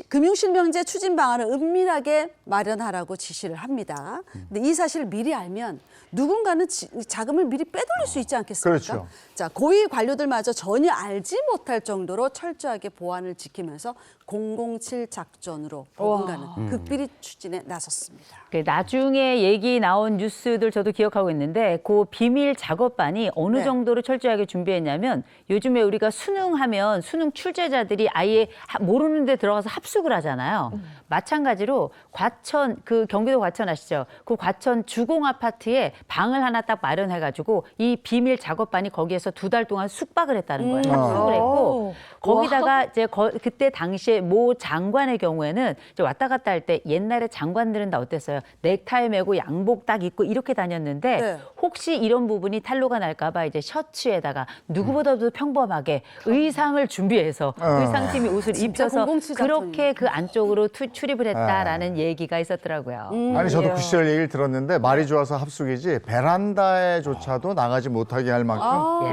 D: 금융실명제 추진 방안을 은밀하게 마련하라고 지시를 합니다. 근데 이 사실을 미리 알면 누군가는 자금을 미리 빼돌릴 수 있지 않겠습니까?
A: 그렇죠.
D: 자, 고위 관료들마저 전혀 알지 못할 정도로 철저하게 보안을 지키면서 007 작전으로 누군가는 극비리 추진에 나섰습니다.
F: 나중에 얘기 나온 뉴스들 저도 기억하고 있는데 그 비밀 작업반이 어느
D: 네.
F: 정도로 철저하게 준비했냐면 요즘에 우리가 수능하면 수능 출제자들이 아예 모르는 데 들어가서 합숙을 하잖아요. 마찬가지로 과천, 그 경기도 과천 아시죠? 그 과천 주공 아파트에 방을 하나 딱 마련해가지고 이 비밀 작업반이 거기에서 2달 동안 숙박을 했다는 거예요. 합숙을 했고 거기다가 이제 그때 당시에 모 장관의 경우에는 이제 왔다 갔다 할 때 옛날에 장관들은 다 어땠어요? 넥타이 메고 양복 딱 입고 이렇게 다녔는데
D: 네.
F: 혹시 이런 부분이 탄로가 날까봐 이제 셔츠에다가 누구보다도 평범하게 의상을 준비해서 의상팀이 옷을 입혀서
D: 007
F: 그렇게 그 안쪽으로 출입을 했다라는 얘기가 있었더라고요.
A: 아니 저도 그 시절 얘기를 들었는데 말이 좋아서 합숙이지 베란다에조차도 나가지 못하게 할 만큼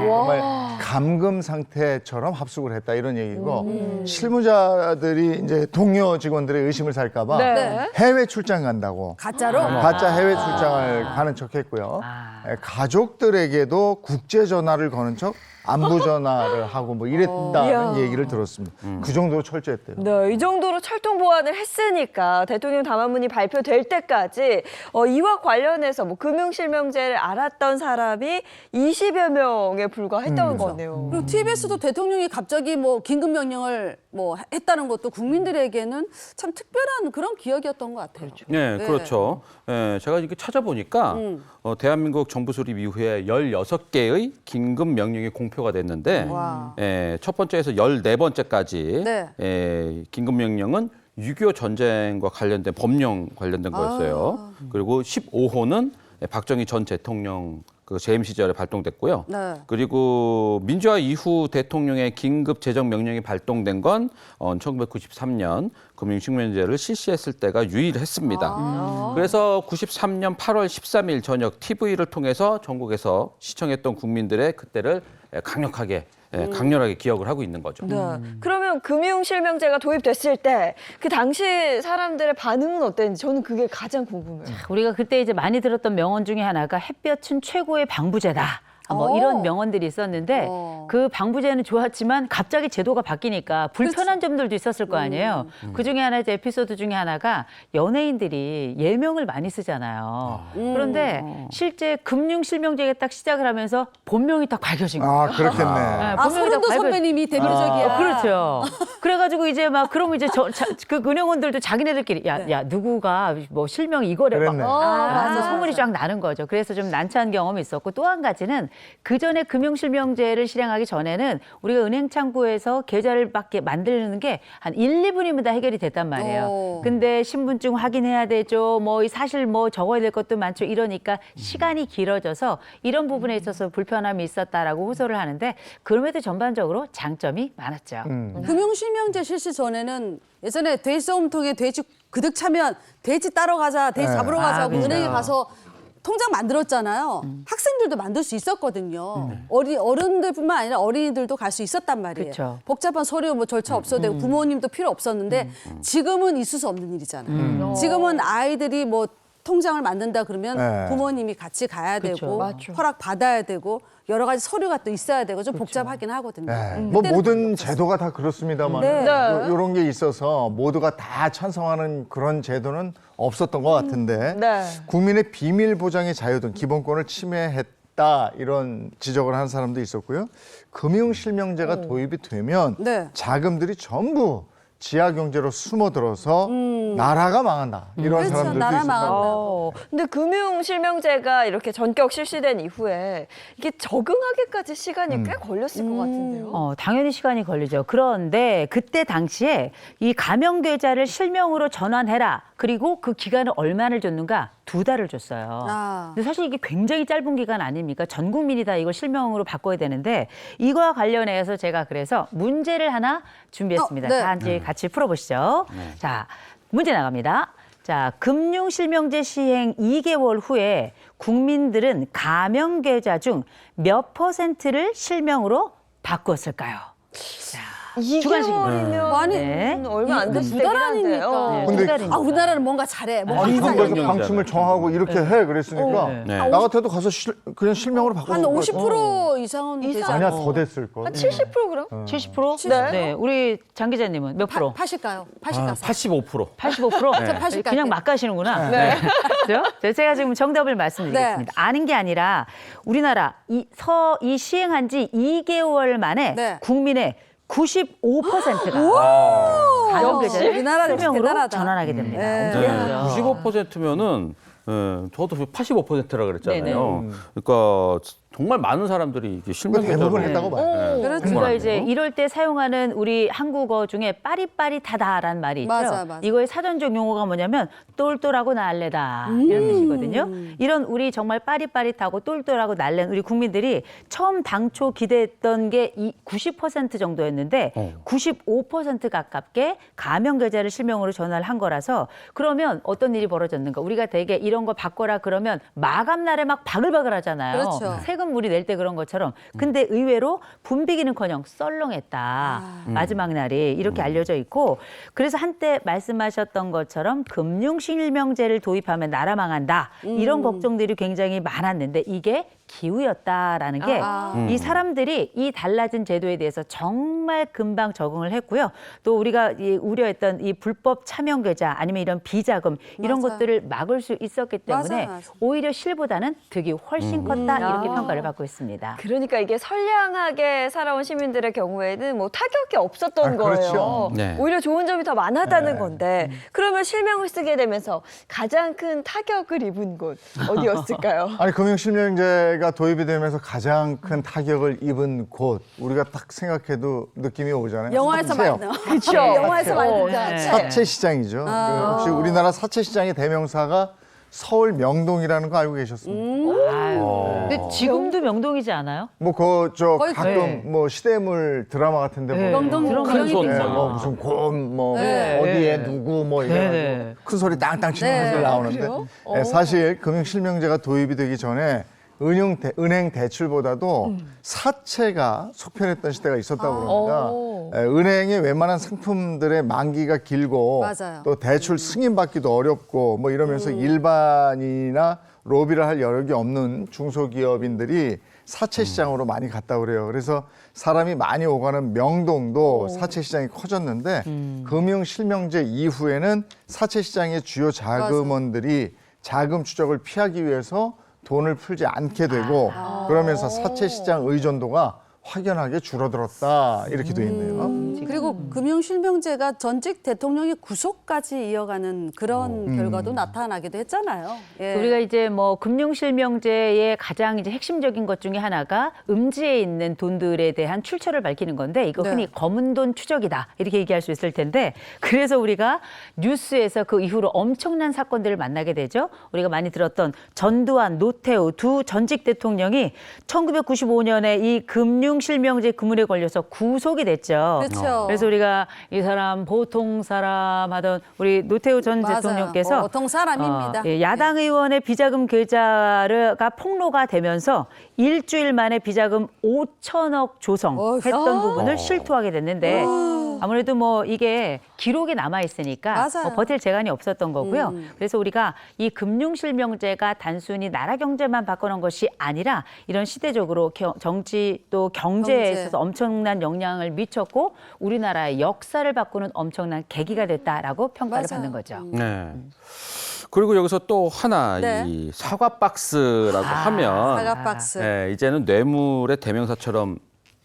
A: 정말 감금 상태처럼 합숙을 했다 이런 얘기고 실무자들이 이제 동료 직원들의 의심을 살까봐
B: 네.
A: 해외 출장 간다고
D: 가짜로?
A: 가짜 해외 출장을 가는 척했고요. 가족들에게도 국제 전화를 거는 척 안부 전화를 하고 뭐 이랬다는
B: 이야.
A: 얘기를 들었습니다. 그 정도로 철저했대요.
B: 네, 이 정도로 철통 보안을 했으니까 대통령 담화문이 발표될 때까지 이와 관련해서 뭐 금융실명제를 알았던 사람이 20여 명에 불과했던 거네요.
D: 그리고 TBS도 대통령이 갑자기 뭐 긴급 명령을 뭐 했다는 것도 국민들에게는 참 특별한 그런 기억이었던 것 같아요.
E: 네, 그렇죠. 예, 제가 이렇게 찾아보니까 대한민국 정부 수립 이후에 16개의 긴급 명령이 공표가 됐는데
D: 와.
E: 첫 번째에서 14번째까지
D: 네.
E: 긴급 명령은 6.25 전쟁과 관련된 법령 관련된 거였어요. 그리고 15호는 박정희 전 대통령과 그 재임 시절에 발동됐고요.
D: 네.
E: 그리고 민주화 이후 대통령의 긴급 재정 명령이 발동된 건 1993년 금융실명제를 실시했을 때가 유일했습니다. 그래서 93년 8월 13일 저녁 TV를 통해서 전국에서 시청했던 국민들의 그때를 강렬하게 기억을 하고 있는 거죠.
B: 네. 그러면 금융실명제가 도입됐을 때 그 당시 사람들의 반응은 어땠는지 저는 그게 가장 궁금해요.
F: 우리가 그때 이제 많이 들었던 명언 중에 하나가 햇볕은 최고의 방부제다. 뭐 이런 명언들이 있었는데 그 방부제는 좋았지만 갑자기 제도가 바뀌니까 불편한 점들도 있었을 거 아니에요. 그 중에 하나 이제 에피소드 중에 하나가 연예인들이 예명을 많이 쓰잖아요. 그런데 실제 금융실명제가 딱 시작을 하면서 본명이 딱 밝혀진 거예요.
A: 아, 그렇겠네.
D: 서른도 선배님이 대표적이야.
F: 그렇죠. 그래가지고 이제 막 그러면 이제 그 은행원들도 자기네들끼리 야 누구가 뭐 실명 이거래 막
A: 그랬네.
F: 맞아. 소문이 쫙 나는 거죠. 그래서 좀 난처한 경험이 있었고 또 한 가지는 그 전에 금융실명제를 실행하기 전에는 우리가 은행 창구에서 계좌를 밖에 만드는 게 한 1, 2분이면 다 해결이 됐단 말이에요. 근데 신분증 확인해야 되죠. 뭐 사실 뭐 적어야 될 것도 많죠. 이러니까 시간이 길어져서 이런 부분에 있어서 불편함이 있었다라고 호소를 하는데 그럼에도 전반적으로 장점이 많았죠.
D: 금융실명제 실시 전에는 예전에 돼지 쏘음통에 돼지 그득 차면 돼지 따러 가자, 돼지 잡으러 가자고
F: 그렇죠.
D: 은행에 가서 통장 만들었잖아요. 학생들도 만들 수 있었거든요. 어른들뿐만 아니라 어린이들도 갈 수 있었단 말이에요.
F: 그쵸.
D: 복잡한 서류 뭐 절차 없어도 되고 부모님도 필요 없었는데 지금은 있을 수 없는 일이잖아요. 지금은 아이들이 뭐 통장을 만든다 그러면
A: 네.
D: 부모님이 같이 가야
F: 그쵸.
D: 되고
B: 맞죠.
D: 허락 받아야 되고 여러 가지 서류가 또 있어야 되고 좀 복잡하긴 하거든요.
A: 네. 뭐
D: 그때는
A: 모든 제도가 다 그렇습니다만
D: 네.
A: 이런 게 있어서 모두가 다 찬성하는 그런 제도는 없었던 것 같은데
B: 네.
A: 국민의 비밀 보장의 자유 등 기본권을 침해했다 이런 지적을 하는 사람도 있었고요. 금융실명제가 도입이 되면
D: 네.
A: 자금들이 전부 지하 경제로 숨어들어서 나라가 망한다 이런
D: 그렇죠.
A: 사람들도
D: 나라
A: 있었다.
D: 망한다.
B: 근데 금융실명제가 이렇게 전격 실시된 이후에 이게 적응하기까지 시간이 꽤 걸렸을 것 같은데요.
F: 당연히 시간이 걸리죠. 그런데 그때 당시에 이 가명 계좌를 실명으로 전환해라. 그리고 그 기간을 얼마를 줬는가? 2달을 줬어요. 근데 사실 이게 굉장히 짧은 기간 아닙니까? 전 국민이 다 이걸 실명으로 바꿔야 되는데 이거와 관련해서 제가 그래서 문제를 하나 준비했습니다.
D: 네.
F: 다 같이 풀어보시죠. 자, 문제 나갑니다. 자, 금융실명제 시행 2개월 후에 국민들은 가명 계좌 중 몇 %를 실명으로 바꿨을까요? 주관식입니다.
B: 2개월이면
D: 많이
B: 얼마 안 됐을
D: 두
B: 때긴
D: 달
B: 한데요.
D: 아닙니까?
A: 근데
F: 두 달이니까.
D: 우리나라는 뭔가 잘해. 뭔가
A: 아니
D: 이상해.
A: 그래서 방침을 정하고 이렇게 해 그랬으니까
E: 네.
A: 나 같아도 가서 그냥 실명으로
D: 한
A: 바꿔.
D: 50% 이상은 되지
B: 이상.
A: 아니야
D: 않아요?
A: 더 됐을 걸.
B: 한 70% 그럼?
F: 70%?
B: 네.
F: 네. 우리 장 기자님은 몇 프로?
D: 파실까요? 파실까?
E: 85%.
F: 85%?
D: 저 80
F: 그냥
D: 갈게요.
F: 막 가시는구나. 네. 그렇죠? 제가 지금 정답을 말씀드리겠습니다. 아는 게 아니라 우리나라 이 시행한 지 2개월 만에
D: 네.
F: 국민의 95%가 가정
D: 역시
F: 계좌를
D: 우리나라는
F: 실명으로
D: 대단하다.
F: 전환하게 됩니다.
D: 네.
F: 엄청나죠.
E: 95%면은 저도 85%라 그랬잖아요.
F: 네네.
E: 그러니까 정말 많은 사람들이 이게
A: 그
E: 실명
A: 대부분
E: 계좌를
A: 했다고 봐요.
D: 그렇죠.
F: 우리가 이제 이럴 때 사용하는 우리 한국어 중에 빠릿빠릿하다라는 말이 있죠.
D: 맞아, 맞아.
F: 이거의 사전적 용어가 뭐냐면 똘똘하고 날래다 이런 뜻이거든요. 이런 우리 정말 빠릿빠릿하고 똘똘하고 날랜 우리 국민들이 처음 당초 기대했던 게 90% 정도였는데 95% 가깝게 가명 계좌를 실명으로 전환을 한 거라서 그러면 어떤 일이 벌어졌는가? 우리가 되게 이런 거 바꿔라 그러면 마감 날에 막 바글바글 하잖아요.
D: 그렇죠.
F: 세금 우리 낼 때 그런 것처럼. 근데 의외로 분비기는커녕 썰렁했다. 마지막 날이 이렇게 알려져 있고 그래서 한때 말씀하셨던 것처럼 금융실명제를 도입하면 나라 망한다. 이런 걱정들이 굉장히 많았는데 이게 기우였다라는 게 이 사람들이 이 달라진 제도에 대해서 정말 금방 적응을 했고요. 또 우리가 우려했던 이 불법 차명 계좌 아니면 이런 비자금 이런
D: 맞아요.
F: 것들을 막을 수 있었기 때문에
D: 맞아.
F: 오히려 실보다는 득이 훨씬 컸다 이렇게 평가를 받고 있습니다.
B: 그러니까 이게 선량하게 살아온 시민들의 경우에는 뭐 타격이 없었던 거예요.
A: 그렇죠.
E: 네.
B: 오히려 좋은 점이 더 많았다는 건데 그러면 실명을 쓰게 되면서 가장 큰 타격을 입은 곳 어디였을까요?
A: 아니 금융실명제가 도입이 되면서 가장 큰 타격을 입은 곳 우리가 딱 생각해도 느낌이 오잖아요.
D: 영화에서
A: 사채요.
D: 많이 나와.
B: 그렇죠.
D: 영화에서 많이
F: 네.
D: 나와.
A: 사채 시장이죠. 혹시 우리나라 사채 시장의 대명사가 서울 명동이라는 거 알고 계셨습니까?
F: 아유. 근데 지금도 명동이지 않아요?
A: 뭐 그 저
D: 거의
A: 가끔
F: 네.
A: 뭐 시대물 드라마 같은데
F: 네.
A: 보면
D: 명동
F: 그런
D: 그런
E: 큰
D: 게
E: 손,
A: 네,
D: 있죠.
A: 뭐 무슨 곰, 뭐
D: 네.
A: 어디에
F: 네.
A: 누구 뭐
F: 네,
A: 이래가지고
F: 네.
A: 큰 소리 땅땅 치는
D: 네.
A: 분들 나오는데 네, 사실 금융실명제가 도입이 되기 전에 은행 대출보다도 사채가 속편했던 시대가 있었다고 그럽니다. 은행의 웬만한 상품들의 만기가 길고
D: 맞아요.
A: 또 대출 승인받기도 어렵고 뭐 이러면서 일반이나 로비를 할 여력이 없는 중소기업인들이 사채 시장으로 많이 갔다고 그래요. 그래서 사람이 많이 오가는 명동도 사채 시장이 커졌는데 금융실명제 이후에는 사채 시장의 주요 자금원들이 자금 추적을 피하기 위해서 돈을 풀지 않게 되고 그러면서 사채 시장 의존도가 확연하게 줄어들었다 이렇게 돼 있네요.
D: 그리고 금융실명제가 전직 대통령의 구속까지 이어가는 그런 결과도 나타나기도 했잖아요. 예.
F: 우리가 이제 뭐 금융실명제의 가장 이제 핵심적인 것 중에 하나가 음지에 있는 돈들에 대한 출처를 밝히는 건데 이거
D: 네.
F: 흔히 검은 돈 추적이다 이렇게 얘기할 수 있을 텐데 그래서 우리가 뉴스에서 그 이후로 엄청난 사건들을 만나게 되죠. 우리가 많이 들었던 전두환, 노태우 두 전직 대통령이 1995년에 이 금융실명제 그물에 걸려서 구속이 됐죠.
D: 그렇죠.
F: 그래서 우리가 이 사람 보통 사람 하던 우리 노태우 전
D: 맞아요.
F: 대통령께서
D: 보통 사람입니다.
F: 야당 의원의 비자금 계좌가 폭로가 되면서 일주일 만에 비자금 5천억 조성했던 부분을 실토하게 됐는데 아무래도 뭐 이게 기록에 남아 있으니까
D: 맞아요.
F: 버틸 재간이 없었던 거고요. 그래서 우리가 이 금융실명제가 단순히 나라 경제만 바꿔놓은 것이 아니라 이런 시대적으로 정치 또 경제에
D: 경제.
F: 있어서 엄청난 영향을 미쳤고 우리나라의 역사를 바꾸는 엄청난 계기가 됐다라고 평가를
D: 맞아요.
F: 받는 거죠.
E: 네. 그리고 여기서 또 하나
D: 네.
E: 이 사과 박스라고 하면
D: 사과 박스.
E: 예, 이제는 뇌물의 대명사처럼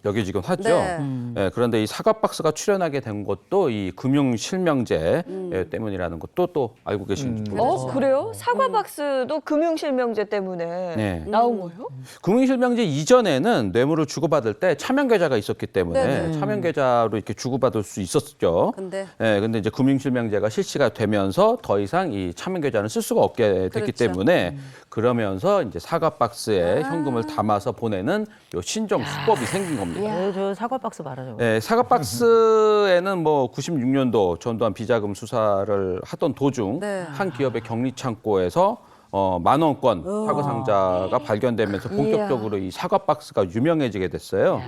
E: 여겨지곤 하죠.
D: 네.
E: 예, 그런데 이 사과 박스가 출연하게 된 것도 이 금융실명제 때문이라는 것도 또 알고 계신지 모르겠어요.
B: 그래요? 사과 박스도 금융실명제 때문에
E: 네.
B: 나온 거예요?
E: 금융실명제 이전에는 뇌물을 주고받을 때 차명계좌가 있었기 때문에
D: 네네.
E: 차명계좌로 이렇게 주고받을 수 있었죠.
D: 근데
E: 근데 이제 금융실명제가 실시가 되면서 더 이상 이 차명계좌는 쓸 수가 없게 됐기
D: 그렇죠.
E: 때문에 그러면서 이제 사과 박스에 현금을 담아서 보내는 요 신종 수법이 생긴 겁니다.
F: 저 사과 박스 말하죠.
E: 네, 사과 박스에는 뭐 96년도 전두환 비자금 수사를 하던 도중
D: 네.
E: 한 기업의 격리 창고에서 10,000원권 사과 상자가 발견되면서 본격적으로 이 사과 박스가 유명해지게 됐어요.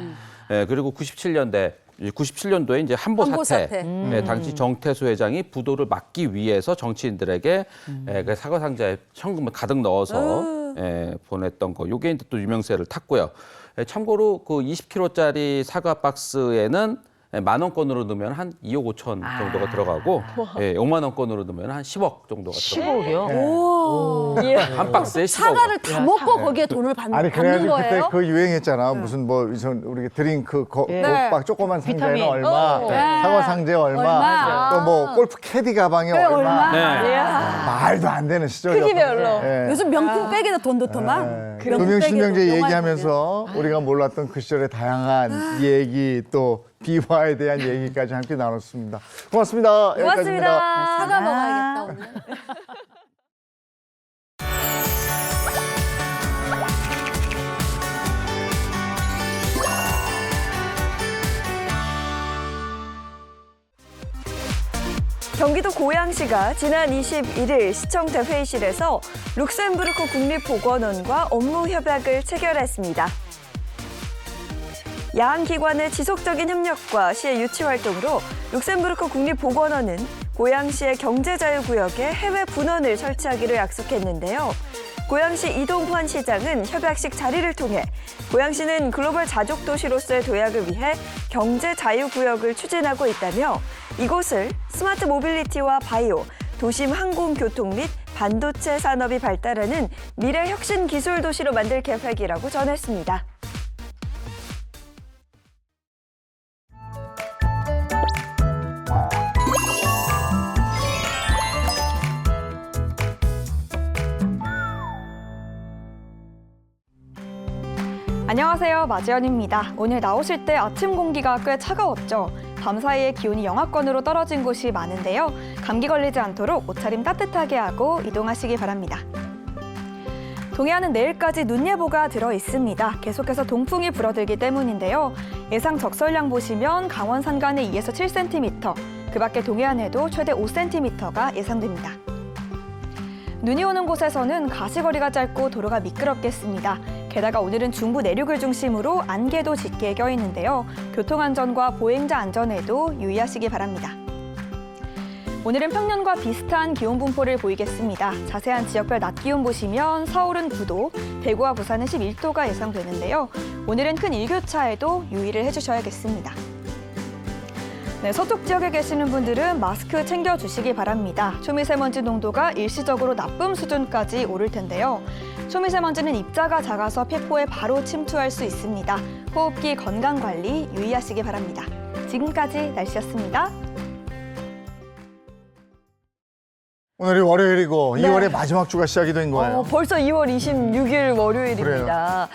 E: 그리고 97년도에 이제 한보
D: 한보
E: 사태.
D: 사태.
E: 당시 정태수 회장이 부도를 막기 위해서 정치인들에게 그 사과 상자에 현금을 가득 넣어서 보냈던 거. 요게 이제 또 유명세를 탔고요. 참고로 그 20kg짜리 사과 박스에는 10,000원권으로 넣으면 한 2억 5천 정도가 들어가고 5만 원권으로 넣으면 한 10억 정도가 들어가요.
F: 10억이요?
E: 한 박스에 10억.
D: 사과를 다 먹고 거기에 돈을
A: 아니
D: 받는
A: 그래가지고 그때
D: 거예요?
A: 그 유행했잖아. 무슨 뭐 우리 드링크
D: 네.
A: 막 조그만 상자에는
F: 비타민.
A: 얼마, 사과 상자에 얼마, 또 뭐 골프 캐디 가방에 얼마.
E: 네.
A: 말도 안 되는 시절이었거든요.
B: 크기별로.
A: 예.
D: 요즘 명품 백에다 돈 넣더만.
A: 금융실명제 얘기하면서 우리가 몰랐던 그 시절의 다양한 얘기 또 비화에 대한 얘기까지 함께 나눴습니다. 고맙습니다. 여기까지입니다.
B: 고맙습니다.
D: 사과 먹어야겠다 오늘.
B: 경기도 고양시가 지난 21일 시청자 회의실에서 룩셈부르크 국립보건원과 업무 협약을 체결했습니다. 야한 기관의 지속적인 협력과 시의 유치 활동으로 룩셈부르크 국립보건원은 고양시의 경제자유구역에 해외 분원을 설치하기로 약속했는데요. 고양시 이동환 시장은 협약식 자리를 통해 고양시는 글로벌 자족도시로서의 도약을 위해 경제자유구역을 추진하고 있다며 이곳을 스마트 모빌리티와 바이오, 도심 항공교통 및 반도체 산업이 발달하는 미래 혁신 기술 도시로 만들 계획이라고 전했습니다.
H: 안녕하세요, 마지연입니다. 오늘 나오실 때 아침 공기가 꽤 차가웠죠. 밤사이에 기온이 영하권으로 떨어진 곳이 많은데요. 감기 걸리지 않도록 옷차림 따뜻하게 하고 이동하시기 바랍니다. 동해안은 내일까지 눈 예보가 들어 있습니다. 계속해서 동풍이 불어들기 때문인데요. 예상 적설량 보시면 강원 산간에 2에서 7cm, 그 밖에 동해안에도 최대 5cm가 예상됩니다. 눈이 오는 곳에서는 가시거리가 짧고 도로가 미끄럽겠습니다. 게다가 오늘은 중부 내륙을 중심으로 안개도 짙게 껴있는데요. 교통안전과 보행자 안전에도 유의하시기 바랍니다. 오늘은 평년과 비슷한 기온 분포를 보이겠습니다. 자세한 지역별 낮 기온 보시면 서울은 9도, 대구와 부산은 11도가 예상되는데요. 오늘은 큰 일교차에도 유의를 해주셔야겠습니다. 네, 서쪽 지역에 계시는 분들은 마스크 챙겨주시기 바랍니다. 초미세먼지 농도가 일시적으로 나쁨 수준까지 오를 텐데요. 초미세먼지는 입자가 작아서 폐포에 바로 침투할 수 있습니다. 호흡기 건강관리 유의하시기 바랍니다. 지금까지 날씨였습니다.
A: 오늘이 월요일이고
B: 네.
A: 2월의 마지막 주가 시작이 된 거예요.
B: 벌써 2월 26일 월요일입니다.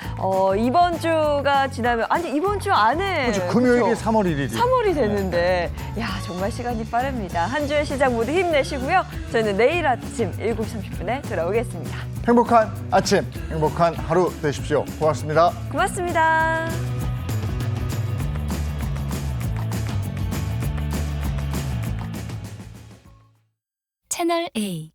B: 이번 주가 지나면 아니 이번 주 안에
A: 그렇죠. 금요일이
B: 그렇죠?
A: 3월 1일이.
B: 3월이 됐는데 야 정말 시간이 빠릅니다. 한 주의 시작 모두 힘내시고요. 저희는 내일 아침 7시 30분에 돌아오겠습니다.
A: 행복한 아침, 행복한 하루 되십시오. 고맙습니다.
B: 고맙습니다.
I: 채널 A